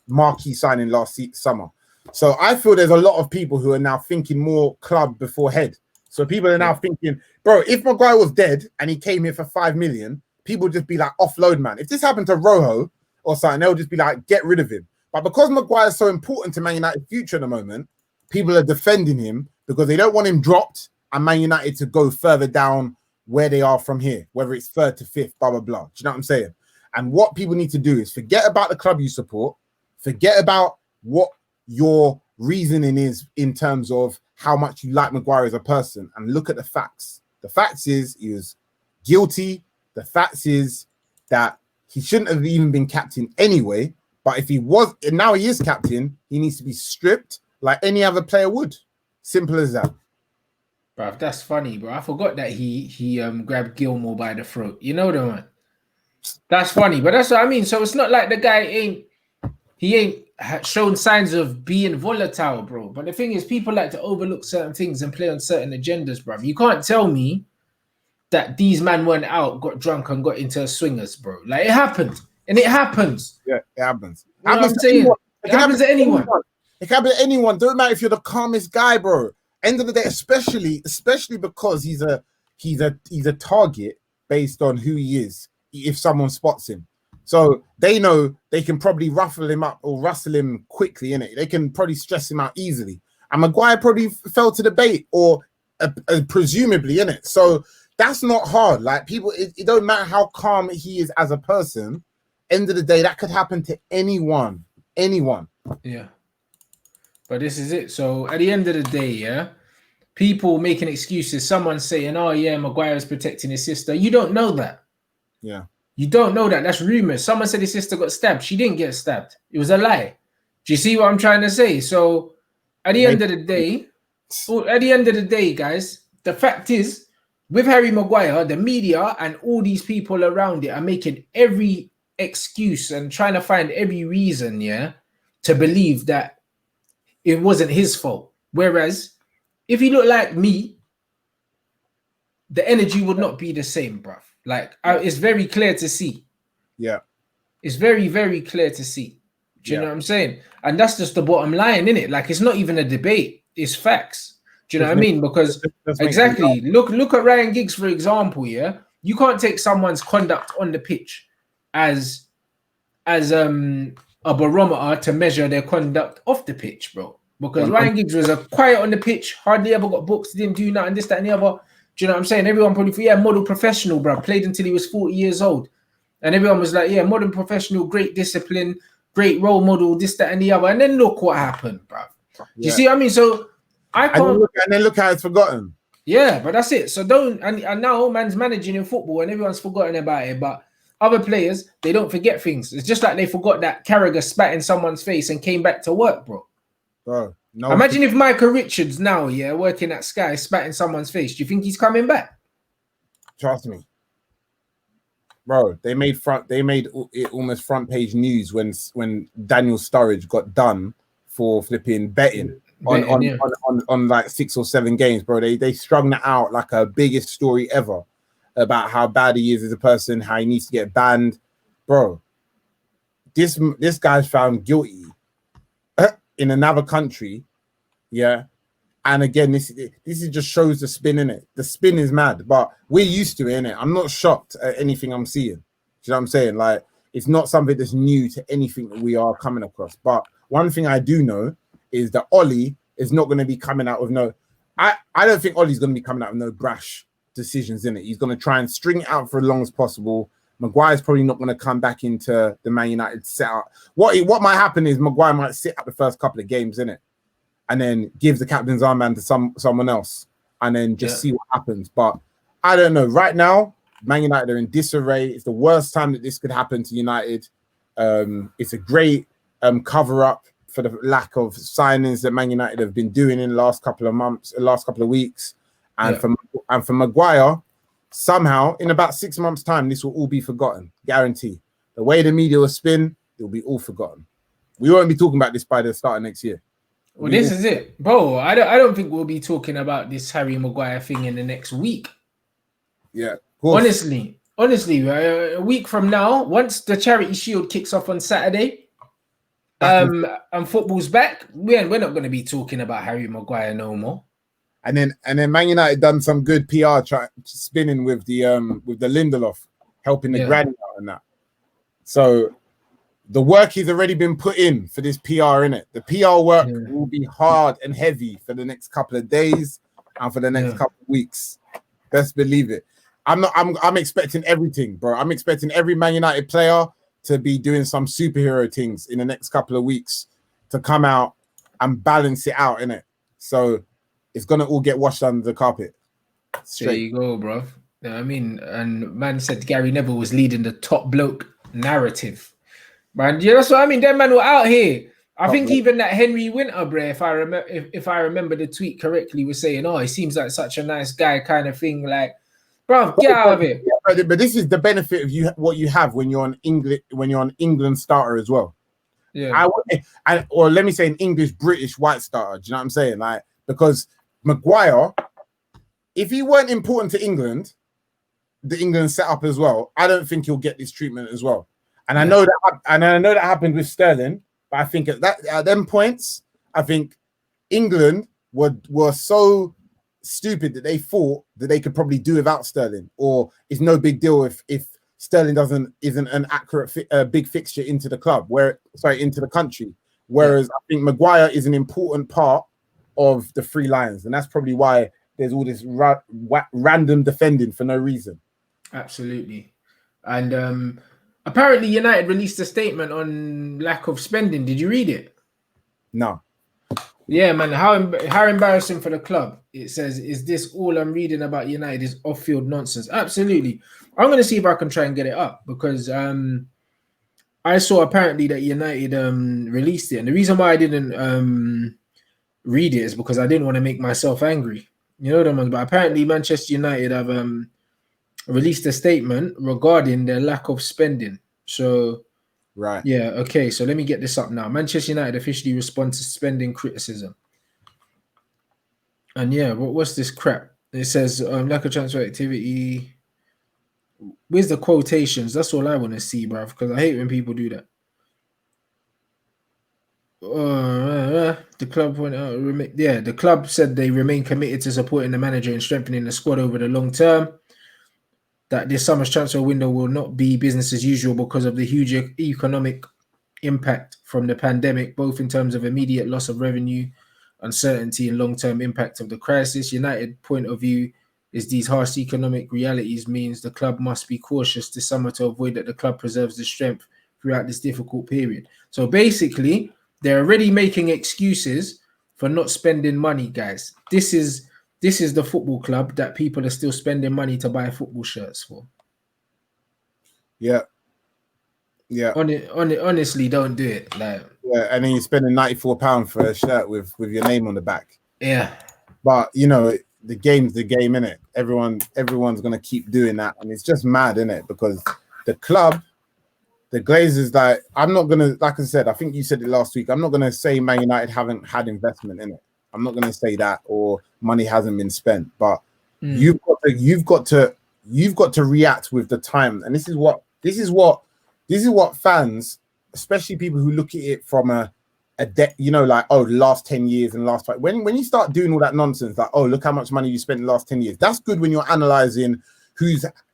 marquee signing last summer. So I feel there's a lot of people who are now thinking more club before head. So people are now thinking, bro, if Maguire was dead and he came here for 5 million, people would just be like, offload, man. If this happened to Rojo or something, they'll just be like, get rid of him. But because Maguire is so important to Man United's future at the moment, people are defending him because they don't want him dropped and Man United to go further down where they are from here, whether it's 3rd to 5th, blah, blah, blah. Do you know what I'm saying? And what people need to do is forget about the club you support, forget about what your reasoning is in terms of how much you like Maguire as a person, and look at the facts. The facts is he was guilty. The facts is that he shouldn't have even been captain anyway. But if he was, and now he is captain, he needs to be stripped like any other player would. Simple as that. Bro, that's funny, bro. I forgot that he grabbed Gilmore by the throat. You know the one. That's funny, but that's what I mean. So it's not like the guy ain't shown signs of being volatile, bro. But the thing is, people like to overlook certain things and play on certain agendas, bro. You can't tell me that these men went out, got drunk, and got into swingers, bro. Like, it happened. And it happens. Yeah, it happens. You know what I'm saying? It happens to anyone. It can happen to anyone. Don't matter if you're the calmest guy, bro. End of the day, especially because he's a target based on who he is. If someone spots him, so they know they can probably ruffle him up or rustle him quickly, innit? They can probably stress him out easily. And Maguire probably fell to the bait, or presumably, innit? So That's not hard. Like people, it don't matter how calm he is as a person. End of the day, that could happen to anyone. Anyone. Yeah. But this is it. So at the end of the day, yeah, people making excuses. Someone saying, "Oh yeah, Maguire is protecting his sister." You don't know that. Yeah. You don't know that. That's rumors. Someone said his sister got stabbed. She didn't get stabbed. It was a lie. Do you see what I'm trying to say? So at the end of the day, guys, the fact is, with Harry Maguire, the media and all these people around it are making every excuse and trying to find every reason, yeah, to believe that it wasn't his fault. Whereas if he looked like me, the energy would not be the same, bruv. Like, it's very clear to see. Yeah. It's very, very clear to see. Do you know what I'm saying? And that's just the bottom line, innit? Like, it's not even a debate. It's facts. Do you know what I mean? Because exactly, look at Ryan Giggs, for example, yeah? You can't take someone's conduct on the pitch as a barometer to measure their conduct off the pitch, bro. Because Ryan Giggs was a quiet on the pitch, hardly ever got booked, didn't do nothing, this, that, and the other. Do you know what I'm saying? Everyone probably thought, yeah, model professional, bro. Played until he was 40 years old. And everyone was like, yeah, modern professional, great discipline, great role model, this, that, and the other. And then look what happened, bro. Do you see what I mean? So I can't. And then look how it's forgotten. Yeah, but that's it. So don't. And now man's managing in football and everyone's forgotten about it. But other players, they don't forget things. It's just like they forgot that Carragher spat in someone's face and came back to work, bro. Bro, no. Imagine if Michael Richards now, yeah, working at Sky, spat in someone's face. Do you think he's coming back? Trust me. Bro, they made it almost front page news when Daniel Sturridge got done for flipping betting on like 6 or 7 games, bro. They strung that out like a biggest story ever about how bad he is as a person, how he needs to get banned, bro. This guy's found guilty in another country, yeah. And again, this just shows the spin in it. The spin is mad, but we're used to it, innit? I'm not shocked at anything I'm seeing. Do you know what I'm saying? Like, it's not something that's new to anything that we are coming across. But one thing I do know is that Ollie is not going to be coming out with no. I don't think Ollie's going to be coming out with no brash decisions in it. He's going to try and string it out for as long as possible. Maguire's probably not going to come back into the Man United setup. What might happen is Maguire might sit out the first couple of games, innit? And then give the captain's armband to someone else, and then just see what happens. But I don't know. Right now, Man United are in disarray. It's the worst time that this could happen to United. It's a great cover-up for the lack of signings that Man United have been doing in the last couple of months, last couple of weeks. And for Maguire, somehow, in about 6 months' time, this will all be forgotten. Guarantee. The way the media will spin, it will be all forgotten. We won't be talking about this by the start of next year. Well, this is it, bro. I don't think we'll be talking about this Harry Maguire thing in the next week. Yeah, honestly, a week from now, once the Charity Shield kicks off on Saturday, and football's back, we're not going to be talking about Harry Maguire no more. And then Man United done some good PR spinning with the Lindelof, helping the granny out and that. So the work has already been put in for this PR, innit? The PR work will be hard and heavy for the next couple of days and for the next couple of weeks. Best believe it. I'm expecting everything, bro. I'm expecting every Man United player to be doing some superhero things in the next couple of weeks to come out and balance it out, innit? So it's gonna all get washed under the carpet. Straight. There you go, bro. You know what I mean? And man said Gary Neville was leading the top bloke narrative. Man, yeah, that's what I mean. Them man were out here. I think even that Henry Winter, bro, if I remember the tweet correctly, was saying, "Oh, he seems like such a nice guy," kind of thing. Like, bro, get out of it. But this is the benefit of what you have when you're an England starter as well. Yeah. Or let me say an English British white starter. Do you know what I'm saying? Like, because Maguire, if he weren't important to England, the England setup as well, I don't think he'll get this treatment as well. And I know that happened with Sterling, but I think at them points, I think England were so stupid that they thought that they could probably do without Sterling, or it's no big deal if Sterling isn't an accurate big fixture into the club, into the country. Whereas I think Maguire is an important part of the Three Lions, and that's probably why there's all this random defending for no reason. Absolutely. And apparently United released a statement on lack of spending. Did you read it? No. Yeah, man. How embarrassing for the club. It says, is this all I'm reading about United is off-field nonsense? Absolutely. I'm going to see if I can try and get it up because I saw apparently that United released it. And the reason why I didn't read it is because I didn't want to make myself angry. You know what I mean? But apparently Manchester United have released a statement regarding their lack of spending. So, right. Yeah, okay. So let me get this up now. Manchester United officially respond to spending criticism. And yeah, what's this crap? It says lack of transfer activity. Where's the quotations? That's all I want to see, bruv, because I hate when people do that. The club went out. Yeah, the club said they remain committed to supporting the manager and strengthening the squad over the long term. That this summer's transfer window will not be business as usual because of the huge economic impact from the pandemic, both in terms of immediate loss of revenue, uncertainty, and long-term impact of the crisis. United point of view is these harsh economic realities means the club must be cautious this summer to avoid that the club preserves the strength throughout this difficult period. So basically, they're already making excuses for not spending money, guys. This is the football club that people are still spending money to buy football shirts for. Yeah. Yeah. Honestly, don't do it. Like, yeah, and then you're spending £94 for a shirt with your name on the back. Yeah. But you know, the game's the game, innit? Everyone's gonna keep doing that, and it's just mad, innit? Because the club, the Glazers, like, I'm not gonna, like I said, I think you said it last week. I'm not gonna say Man United haven't had investment in it. I'm not gonna say that, or money hasn't been spent. But you've got to react with the time, and this is what fans, especially people who look at it from a you know, like, oh, the last 10 years and last 5. When you start doing all that nonsense, like, oh, look how much money you spent in the last 10 years. That's good when you're analyzing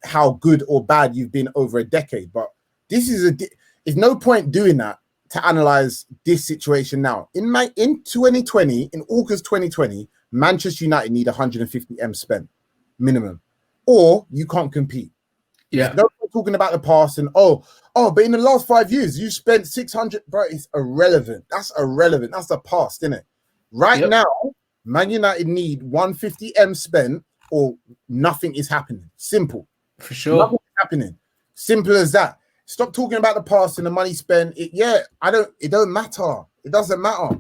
how good or bad you've been over a decade. But this is there's no point doing that to analyze this situation now. In 2020, in August 2020, Manchester United need 150 M spent minimum, or you can't compete. Yeah. No one talking about the past and but in the last 5 years you spent 600, bro. It's irrelevant. That's irrelevant. That's the past, isn't it? Right now, Man United need 150 M spent, or nothing is happening. Simple. For sure. Nothing is happening. Simple as that. Stop talking about the past and the money spent. It don't matter. It doesn't matter. Do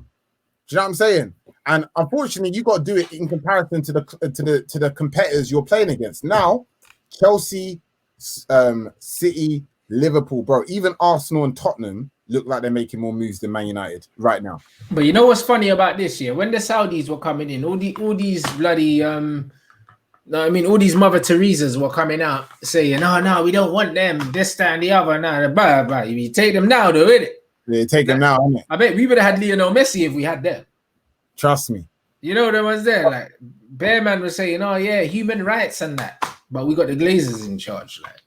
you know what I'm saying? And unfortunately, you got to do it in comparison to the competitors you're playing against. Now, Chelsea, City, Liverpool, bro, even Arsenal and Tottenham look like they're making more moves than Man United right now. But you know what's funny about this year? When the Saudis were coming in, all these bloody all these Mother Teresas were coming out saying, no, we don't want them, this, that, and the other. Nah, you take them now, though, innit? Yeah, take them now, innit? I bet we would have had Lionel Messi if we had them. Trust me. You know the ones there, like Bearman was saying, oh yeah, human rights and that, but we got the Glazers in charge, like,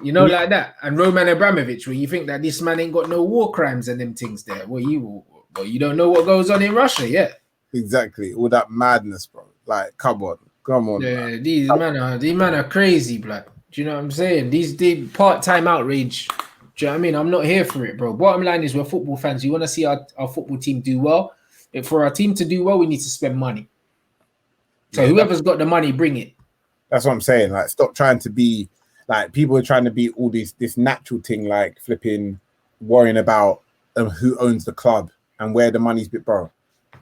you know, like that. And Roman Abramovich, where you think that this man ain't got no war crimes and them things there. Well, you don't know what goes on in Russia yet. Exactly, all that madness, bro. Like, come on. Yeah, these men are crazy, blood. Do you know what I'm saying? These part-time outrage. Do you know what I mean? I'm not here for it, bro. Bottom line is, we're football fans. You want to see our football team do well. If for our team to do well, we need to spend money. So whoever's got the money, bring it. That's what I'm saying. Like, stop trying to be like, people are trying to be all this natural thing, like flipping worrying about who owns the club and where the money's been, bro.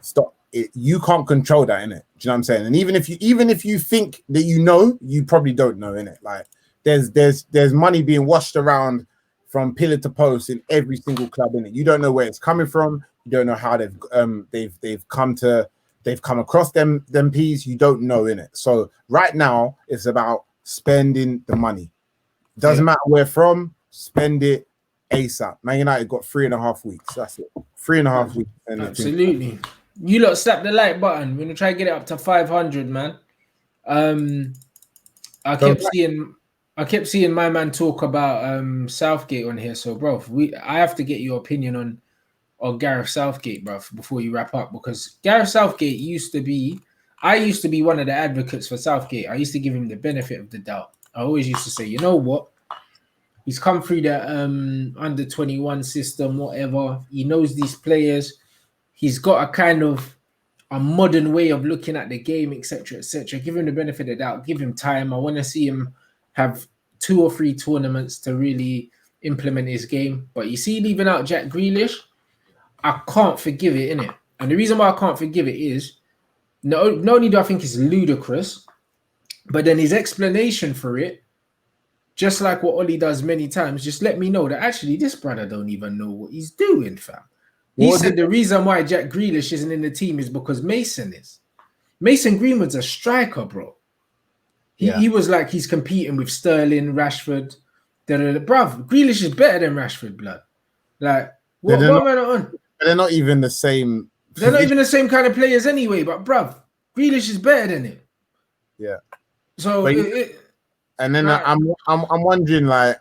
Stop it. You can't control that, innit? Do you know what I'm saying? And even if you think that you know, you probably don't know, innit? Like, there's money being washed around from pillar to post in every single club, innit? You don't know where it's coming from. You don't know how they've come across them P's. You don't know, innit? So right now it's about spending the money. Doesn't matter where from, spend it ASAP. Man United got 3.5 weeks. That's it. 3.5 weeks. Absolutely. You lot slap the like button. We're gonna try to get it up to 500, man. I kept seeing my man talk about Southgate on here. So, bro, I have to get your opinion on Gareth Southgate, bro, before you wrap up, because Gareth Southgate used to be I used to be one of the advocates for Southgate. I used to give him the benefit of the doubt. I always used to say, you know what? He's come through the under 21 system, whatever. He knows these players. He's got a kind of a modern way of looking at the game, etc., etc. Give him the benefit of the doubt. Give him time. I want to see him have 2 or 3 tournaments to really implement his game. But you see, leaving out Jack Grealish, I can't forgive it, innit? And the reason why I can't forgive it is not only do I think it's ludicrous, but then his explanation for it, just like what Ollie does many times, just let me know that actually this brother don't even know what he's doing, fam. He said the reason why Jack Grealish isn't in the team is because Mason is. Mason Greenwood's a striker, bro. He was like he's competing with Sterling, Rashford. Bruv, Grealish is better than Rashford, blood. Like, what am I on? They're not even the same. They're not even the same kind of players anyway, but bruv, Grealish is better than him. Yeah. So and then I'm wondering, like,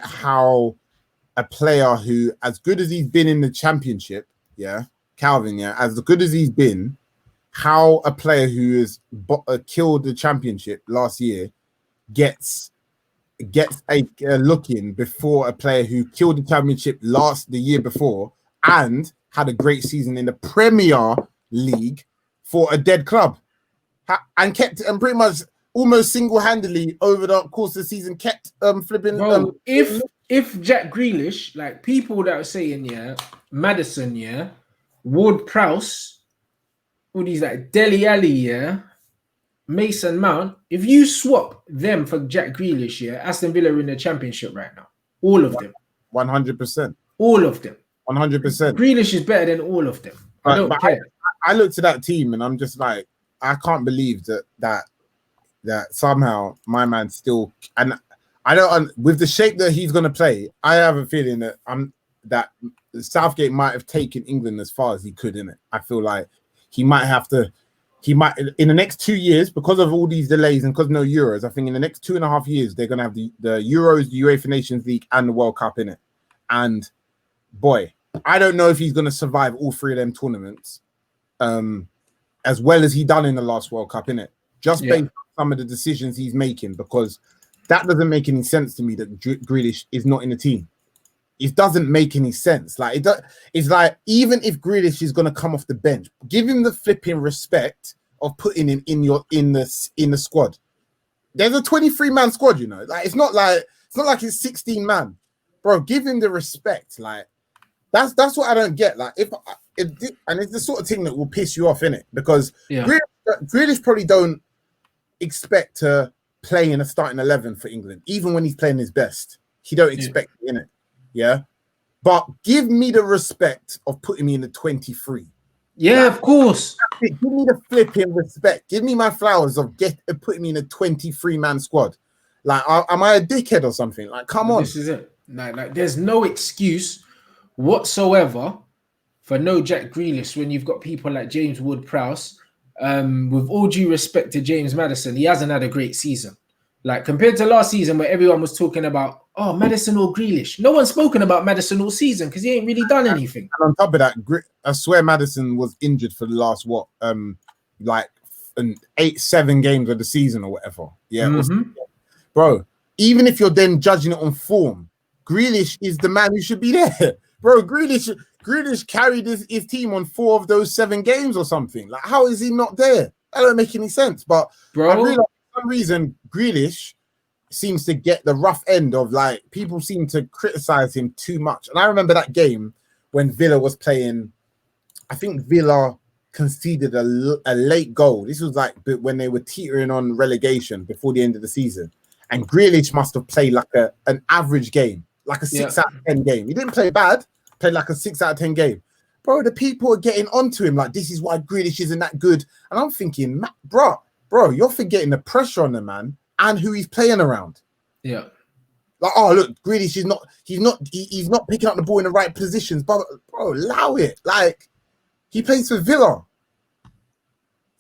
how a player who, as good as he's been in the championship, Calvin, as good as he's been, how a player who has killed the championship last year gets a look in before a player who killed the championship the year before and had a great season in the Premier League for a dead club, and kept and pretty much almost single-handedly over the course of the season kept flipping. Bro, if Jack Grealish, like people that are saying, Maddison, Ward-Prowse, all these like Dele Alli, Mason Mount, if you swap them for Jack Grealish, Aston Villa are in the championship right now. All of them. 100%. All of them. 100%. Grealish is better than all of them. I don't care. I looked at that team and I'm just like, I can't believe that somehow my man still, and I don't, with the shape that he's going to play, I have a feeling that Southgate might have taken England as far as he could in it. I feel like he might in the next 2 years, because of all these delays and because no Euros, I think in the next 2.5 years they're going to have the Euros, the UEFA Nations League, and the World Cup in it. And boy, I don't know if he's going to survive all 3 of them tournaments, as well as he done in the last World Cup, in it. Just based on some of the decisions he's making, because that doesn't make any sense to me that Grealish is not in the team. It doesn't make any sense. Like it's like, even if Grealish is going to come off the bench, give him the flipping respect of putting him in the squad. There's a 23-man squad, you know. Like it's not like it's 16 man, bro. Give him the respect. Like that's what I don't get. Like and it's the sort of thing that will piss you off, innit? Because Grealish probably don't expect to play in a starting 11 for England, even when he's playing his best. He don't expect it, innit? Yeah, but give me the respect of putting me in the 23. Yeah, of course. Give me the flipping respect. Give me my flowers of putting me in a 23-man squad. Like, am I a dickhead or something? Like, come on. This is it. Like, there's no excuse whatsoever for no Jack Grealish when you've got people like James Ward-Prowse. With all due respect to James Maddison, he hasn't had a great season. Like, compared to last season where everyone was talking about, Maddison or Grealish. No one's spoken about Maddison all season because he ain't really done anything. And on top of that, I swear Maddison was injured for the last, 7 games of the season or whatever. Yeah. Bro, even if you're then judging it on form, Grealish is the man who should be there. Bro, Grealish carried his team on 4 of those 7 games or something. Like, how is he not there? That don't make any sense. But bro, I realize for some reason Grealish seems to get the rough end of, like, people seem to criticize him too much. And I remember that game when Villa was playing. I think Villa conceded a late goal. This was like when they were teetering on relegation before the end of the season. And Grealish must have played like an average game, like a 6 out of 10 game. He didn't play bad, played like a 6 out of 10 game. Bro, the people are getting onto him like, this is why Grealish isn't that good. And I'm thinking, bro, you're forgetting the pressure on the man and who he's playing around. Yeah. Like, look, Grealish is he's not picking up the ball in the right positions. But bro, allow it. Like, he plays for Villa. Do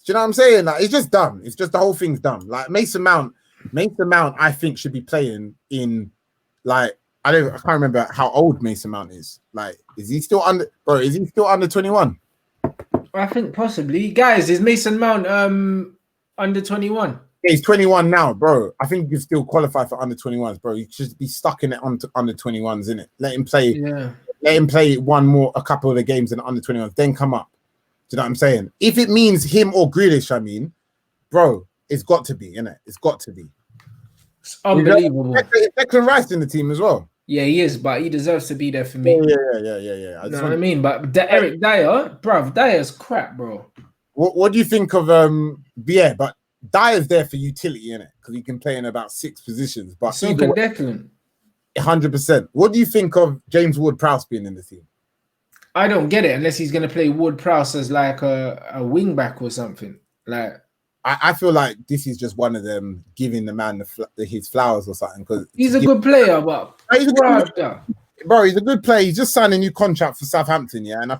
you know what I'm saying? Like, it's just dumb. It's just the whole thing's dumb. Like, Mason Mount, I think should be playing in, like, I can't remember how old Mason Mount is. Like, is he still under 21? I think possibly. Guys, is Mason Mount under 21? He's 21 now, bro. I think you can still qualify for under 21s, bro. You should be stuck in it under 21s, innit? Let him play. Yeah. Let him play a couple of the games in under 21s, then come up. Do you know what I'm saying? If it means him or Grealish, I mean, bro, it's got to be, innit? It's got to be. It's unbelievable. Declan Rice in the team as well. Yeah, he is, but he deserves to be there for me. Yeah. You know what I mean? But Eric Dyer, bruv, Dyer's crap, bro. What do you think of yeah, but Dyer's there for utility, innit? Because he can play in about 6 positions. But so can Declan. 100%. What do you think of James Ward-Prowse being in the team? I don't get it unless he's going to play Ward-Prowse as like a wing back or something. Like, I feel like this is just one of them giving the man his flowers or something. Because he's a good player, but he's a good player. He's just signed a new contract for Southampton, yeah. And I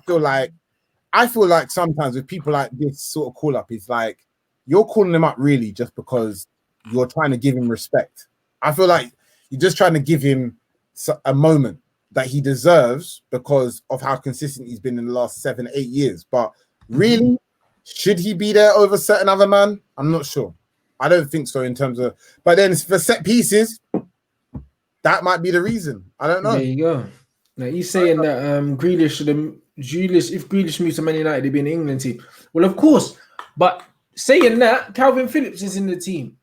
feel like sometimes with people like this sort of call up, it's like you're calling him up really just because you're trying to give him respect. I feel like you're just trying to give him a moment that he deserves because of how consistent he's been in the last 7-8 years. But really, should he be there over certain other man? I'm not sure. I don't think so in terms of. But then for set pieces, that might be the reason. I don't know. There you go. Now he's saying that Grealish should have if Grealish moves to Man United, they'd be in the England team. Well, of course. But saying that, Calvin Phillips is in the team.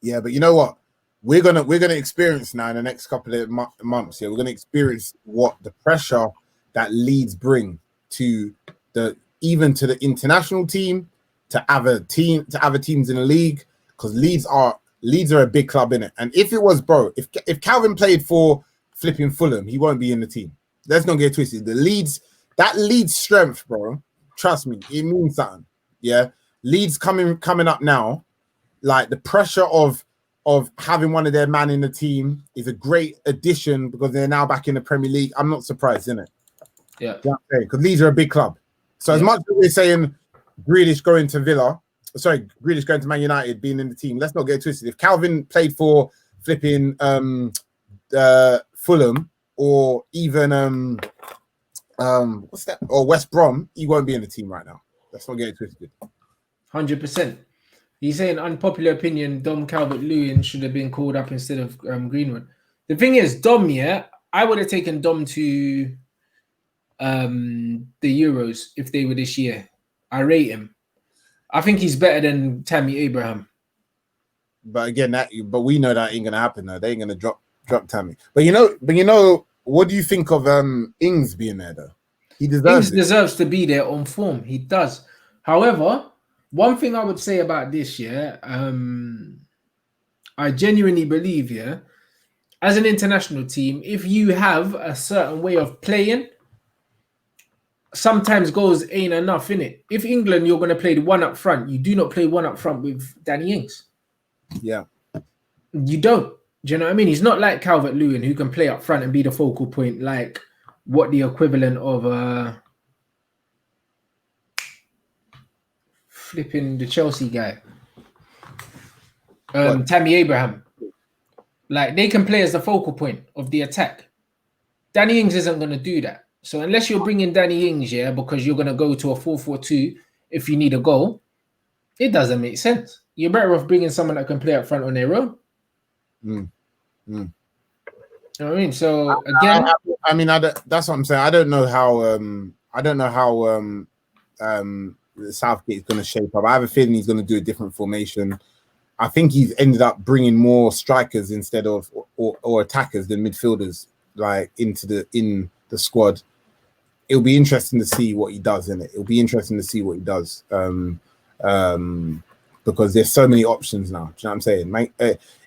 Yeah, but you know what? We're gonna experience now in the next couple of months. Yeah, we're gonna experience what the pressure that Leeds bring to even to the international team, to other teams in the league, because Leeds are a big club in it. And if it was, bro, if Calvin played for flipping Fulham, he won't be in the team. Let's not get twisted. That Leeds strength, bro. Trust me, it means something. Yeah, Leeds coming up now, like the pressure of having one of their man in the team is a great addition because they're now back in the Premier League. I'm not surprised, innit? Yeah, because Leeds are a big club. So as much as we're saying Grealish going to Man United, being in the team, let's not get twisted. If Calvin played for flipping Fulham or even what's that? Or West Brom, he won't be in the team right now. Let's not get it twisted. 100%. He's saying unpopular opinion, Dom Calvert-Lewin should have been called up instead of Greenwood. The thing is, Dom, yeah, I would have taken Dom to the Euros if they were this year. I rate him. I think he's better than Tammy Abraham. But again, but we know that ain't gonna happen though. They ain't gonna drop Tammy. But you know, what do you think of Ings being there though? He deserves to be there on form. He does. However, one thing I would say about this, yeah, I genuinely believe, yeah, as an international team, if you have a certain way of playing, sometimes goals ain't enough, innit? If England, you're going to play the one up front, you do not play one up front with Danny Ings. Yeah. You don't. Do you know what I mean? He's not like Calvert-Lewin who can play up front and be the focal point, like what the equivalent of flipping the Chelsea guy. Tammy Abraham. Like, they can play as the focal point of the attack. Danny Ings isn't going to do that. So unless you're bringing Danny Ings, yeah, because you're going to go to a 4-4-2 if you need a goal, it doesn't make sense. You're better off bringing someone that can play up front on their own. You know what I mean? So again, I mean, that's what I'm saying. I don't know how Southgate is going to shape up. I have a feeling he's going to do a different formation. I think he's ended up bringing more strikers instead of or attackers than midfielders, like in the squad. It'll be interesting to see what he does in it. It'll be interesting to see what he does. Because there's so many options now. Do you know what I'm saying?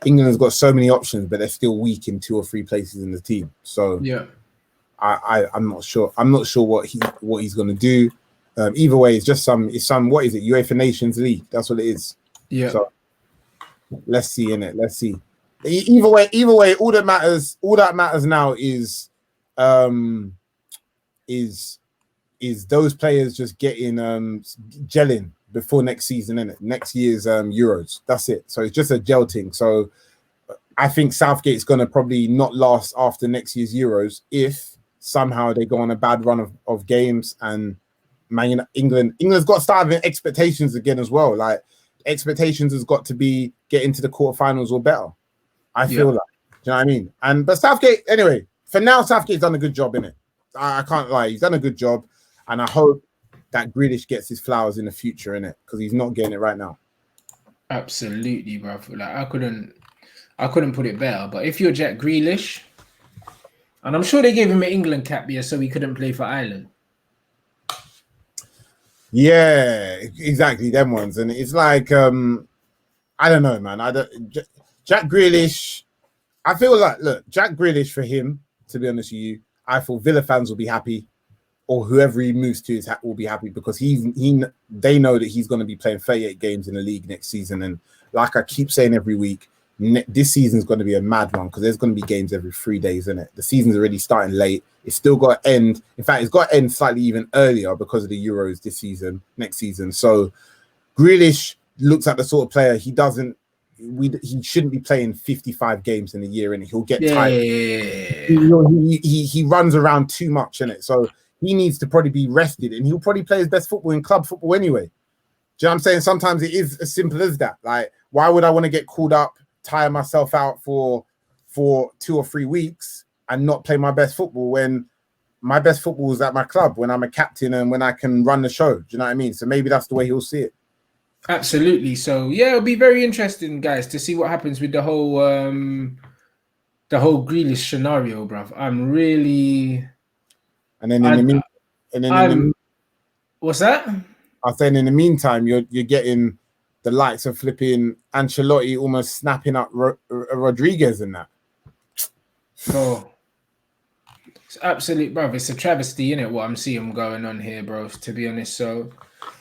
England has got so many options, but they're still weak in 2 or 3 places in the team. So yeah, I'm not sure. I'm not sure what he's going to do. Either way, it's just some what is it? UEFA Nations League. That's what it is. Yeah. So let's see in it. Let's see. Either way, all that matters now is those players just getting gelling before next season, innit? Next year's Euros. That's it. So it's just a gel thing. So I think Southgate's going to probably not last after next year's Euros if somehow they go on a bad run of games and England's got to start having expectations again as well. Like expectations has got to be get into the quarterfinals or better. I feel like, do you know what I mean? But Southgate, anyway, for now, Southgate's done a good job in it. I can't lie, he's done a good job, and I hope that Grealish gets his flowers in the future in it because he's not getting it right now. Absolutely, bro. Like I couldn't put it better. But if you're Jack Grealish, and I'm sure they gave him an England cap here so he couldn't play for Ireland. Yeah, exactly, them ones. And it's like, I don't know, man. Jack Grealish, I feel like, look, Jack Grealish for him, to be honest with you, I feel Villa fans will be happy, or whoever he moves to will be happy because they know that he's going to be playing 38 games in the league next season. And like I keep saying every week, this season is going to be a mad one because there's going to be games every 3 days, isn't it? The season's already starting late. It's still got to end. In fact, it's got to end slightly even earlier because of the Euros next season. So Grealish looks like the sort of player he shouldn't be playing 55 games in a year, and he'll get tired. He runs around too much in it. So he needs to probably be rested, and he'll probably play his best football in club football anyway. Do you know what I'm saying? Sometimes it is as simple as that. Like, why would I want to get called up, tire myself out for 2 or 3 weeks and not play my best football when my best football is at my club, when I'm a captain and when I can run the show? Do you know what I mean? So maybe that's the way he'll see it. Absolutely. So yeah, it'll be very interesting, guys, to see what happens with the whole Grealish scenario, bruv. I'm really. And then what's that? I was saying in the meantime, you're getting the likes of flipping Ancelotti almost snapping up Rodriguez and that. Oh, it's absolute, bruv. It's a travesty, innit? What I'm seeing going on here, bro. To be honest, so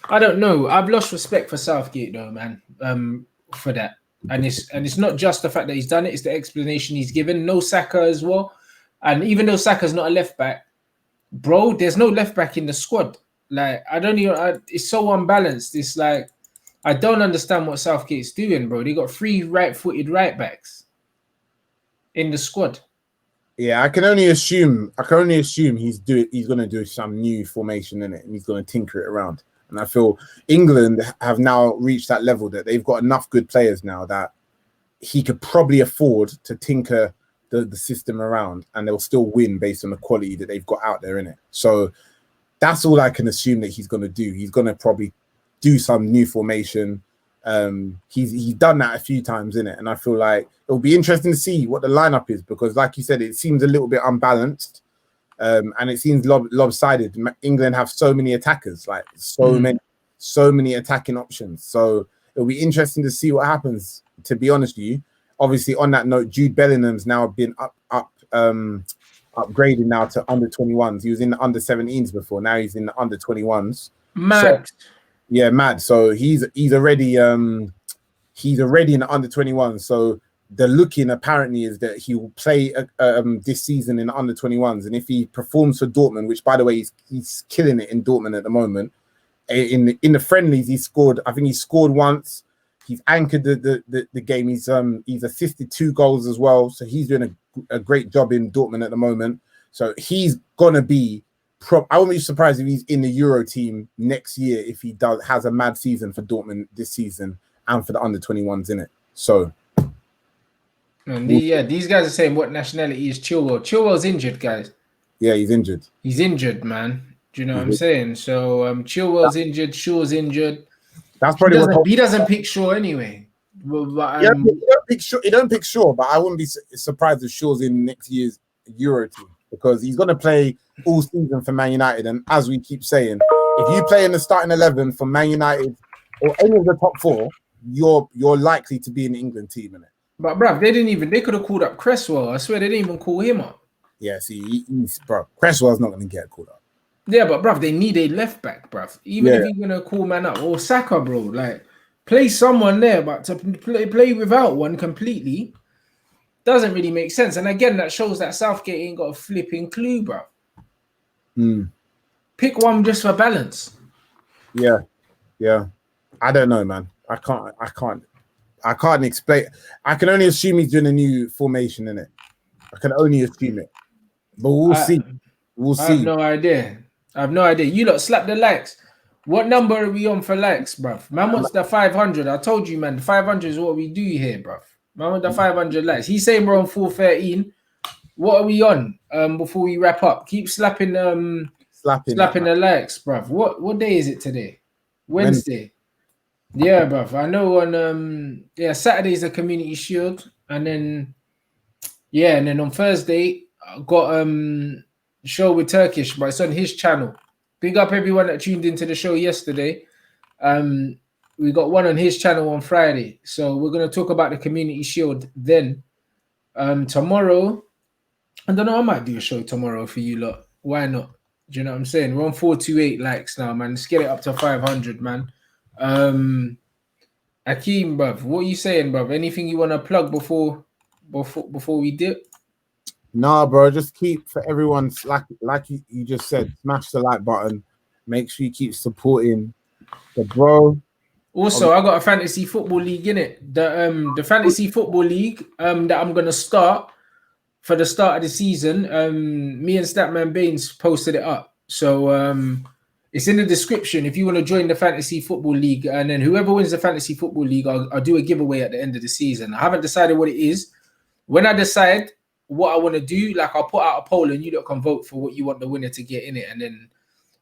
I don't know. I've lost respect for Southgate, though, man. For that, and it's not just the fact that he's done it; it's the explanation he's given. No Saka as well, and even though Saka's not a left back, bro, there's no left back in the squad. Like, it's so unbalanced. It's like, I don't understand what Southgate's doing, bro. They got 3 right-footed right backs in the squad. Yeah, I can only assume he's going to do some new formation in it, and he's going to tinker it around. And I feel England have now reached that level that they've got enough good players now that he could probably afford to tinker the system around, and they'll still win based on the quality that they've got out there in it. So that's all I can assume that he's going to do. He's going to probably do some new formation. He's done that a few times in it, and I feel like it'll be interesting to see what the lineup is because, like you said, it seems a little bit unbalanced, and it seems lopsided. England have so many attackers, like so many attacking options. So it'll be interesting to see what happens. To be honest with you, obviously on that note, Jude Bellingham's now been upgraded now to under 21s. He was in the under 17s before. Now he's in the under 21s. Mad. So, yeah, mad. So he's already in the under 21s. So the looking apparently is that he will play this season in the under 21s. And if he performs for Dortmund, which by the way he's killing it in Dortmund at the moment, in the friendlies he scored. I think he scored once. He's anchored the game. He's assisted 2 goals as well. So he's doing a great job in Dortmund at the moment. So he's gonna be. I wouldn't be surprised if he's in the Euro team next year if he has a mad season for Dortmund this season and for the under 21s in it. So, and these guys are saying what nationality is Chilwell. Chilwell's injured, guys. Yeah, he's injured. He's injured, man. Do you know what I'm saying? So Chilwell's injured. Shaw's injured. That's probably he doesn't pick Shaw anyway. But, he don't pick Shaw, but I wouldn't be surprised if Shaw's in next year's Euro team because he's going to play all season for Man United. And as we keep saying, if you play in the starting 11 for Man United or any of the top 4, you're likely to be in the England team in it. But bruv, they could have called up Cresswell. I swear they didn't even call him up. Yeah, see, Cresswell's not going to get called up. Yeah, but bruv, they need a left back, bruv. Even if you're gonna call man up or Saka, bro, like play someone there, but to play without one completely doesn't really make sense. And again, that shows that Southgate ain't got a flipping clue, bro. Pick one just for balance. Yeah. I don't know, man. I can't explain. I can only assume he's doing a new formation in it. I can only assume it, but we'll see. We'll see. I have no idea. I have no idea. You lot slap the likes. What number are we on for likes, bruv? Man wants the 500. I told you, man, the 500 is what we do here, bruv. Man want the 500 likes. He's saying we're on 413. What are we on? Before we wrap up, keep slapping slapping the likes, bruv. What day is it today? Wednesday. Yeah, bruv. I know on Saturday's the Community Shield, and then on Thursday I got show with Turkish, but it's on his channel. Big up everyone that tuned into the show yesterday. We got one on his channel on Friday, so we're gonna talk about the Community Shield then. Tomorrow, I don't know. I might do a show tomorrow for you lot. Why not? Do you know what I'm saying? We're on 428 likes now, man. Let's get it up to 500, man. Akeem, bruv, what are you saying, bruv? Anything you want to plug before we dip? Nah, bro. Just keep, for everyone, like you just said, smash the like button. Make sure you keep supporting the bro. Also, I got a fantasy football league in it. The fantasy football league that I'm gonna start for the start of the season. Me and Statman Baines posted it up, so it's in the description if you want to join the fantasy football league. And then whoever wins the fantasy football league, I'll do a giveaway at the end of the season. I haven't decided what it is. When I decide what I want to do, like, I'll put out a poll and you lot can vote for what you want the winner to get in it, and then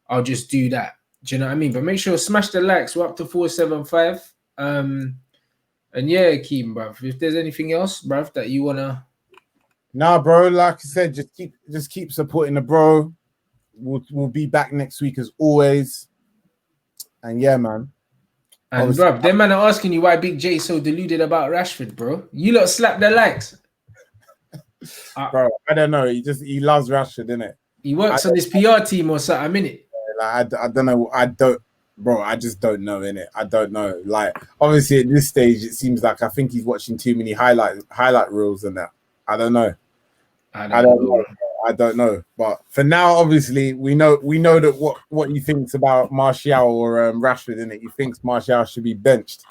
I'll just do that. Do you know what I mean? But make sure smash the likes. We're up to 475. And yeah, Akeem, bruv, if there's anything else, bruv, that you wanna. Nah, bro. Like I said, just keep supporting the bro. We'll be back next week as always. And yeah, man. And bruv, them man are asking you why Big J so deluded about Rashford, bro. You lot slap the likes. Bro, I don't know. He loves Rashford, innit? He works on his PR team or something, I'm in it. Like, I don't know. I just don't know, innit? I don't know. Like, obviously at this stage, it seems like I think he's watching too many highlight reels and that. I don't know. I don't know. But for now, obviously, we know that what he thinks about Martial or Rashford, innit? He thinks Martial should be benched.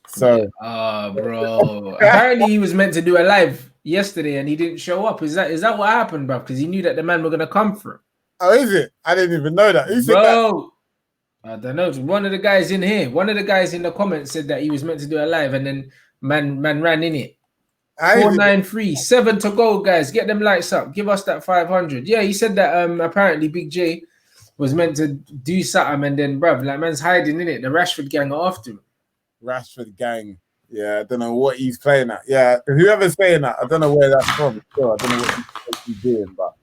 So, bro. Apparently he was meant to do a live yesterday and he didn't show up. Is that what happened, bro? Because he knew that the man were gonna come through. Oh, is it? I didn't even know that. Who said that? I don't know. One of the guys in here, one of the guys in the comments said that he was meant to do a live, and then man ran in it. 493, 7 to go, guys. Get them lights up. Give us that 500. Yeah, he said that apparently Big J was meant to do something, and then, bruv, like, man's hiding in it. The Rashford gang are after him. Rashford gang. Yeah, I don't know what he's playing at. Yeah, whoever's saying that, I don't know where that's from. Still, I don't know what he's doing, but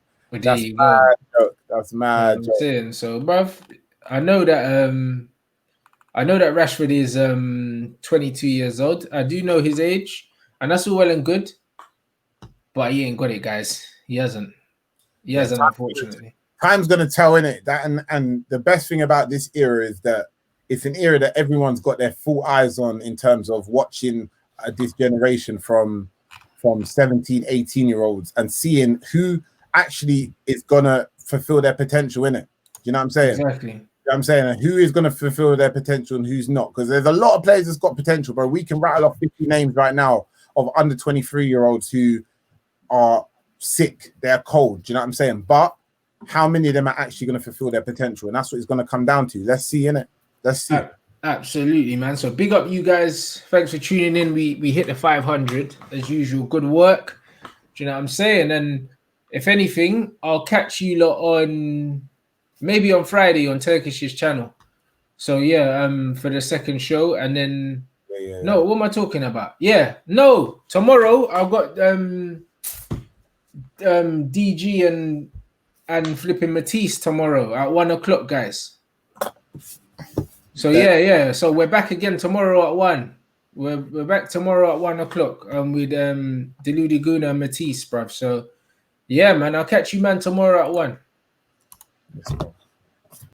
that's mad joke. That's mad joke. Saying. So, bruv, I know that Rashford is 22 years old. I do know his age, and that's all well and good, but he ain't got it, guys. He hasn't, unfortunately. Time's gonna tell, innit? That and the best thing about this era is that it's an era that everyone's got their full eyes on in terms of watching this generation from 17, 18-year-olds and seeing who actually is gonna fulfill their potential in it. Do you know what I'm saying? Exactly. You know what I'm saying? And who is gonna fulfill their potential and who's not? Because there's a lot of players that's got potential, bro. We can rattle off 50 names right now of under 23-year-olds who are sick, they're cold. Do you know what I'm saying? But how many of them are actually going to fulfill their potential? And that's what it's going to come down to. Let's see, innit? Let's see. Absolutely, man. So big up you guys. Thanks for tuning in. We hit the 500 as usual. Good work. Do you know what I'm saying? And if anything, I'll catch you lot on maybe on Friday on Turkish's channel. So yeah, for the second show, and then no, what am I talking about? Yeah, no, tomorrow I've got DG and flipping Matisse tomorrow at 1 o'clock, guys. So yeah. So we're back again tomorrow at 1. We're back tomorrow at 1 o'clock with Deludi Guna and Matisse, bruv. So yeah, man, I'll catch you, man, tomorrow at 1.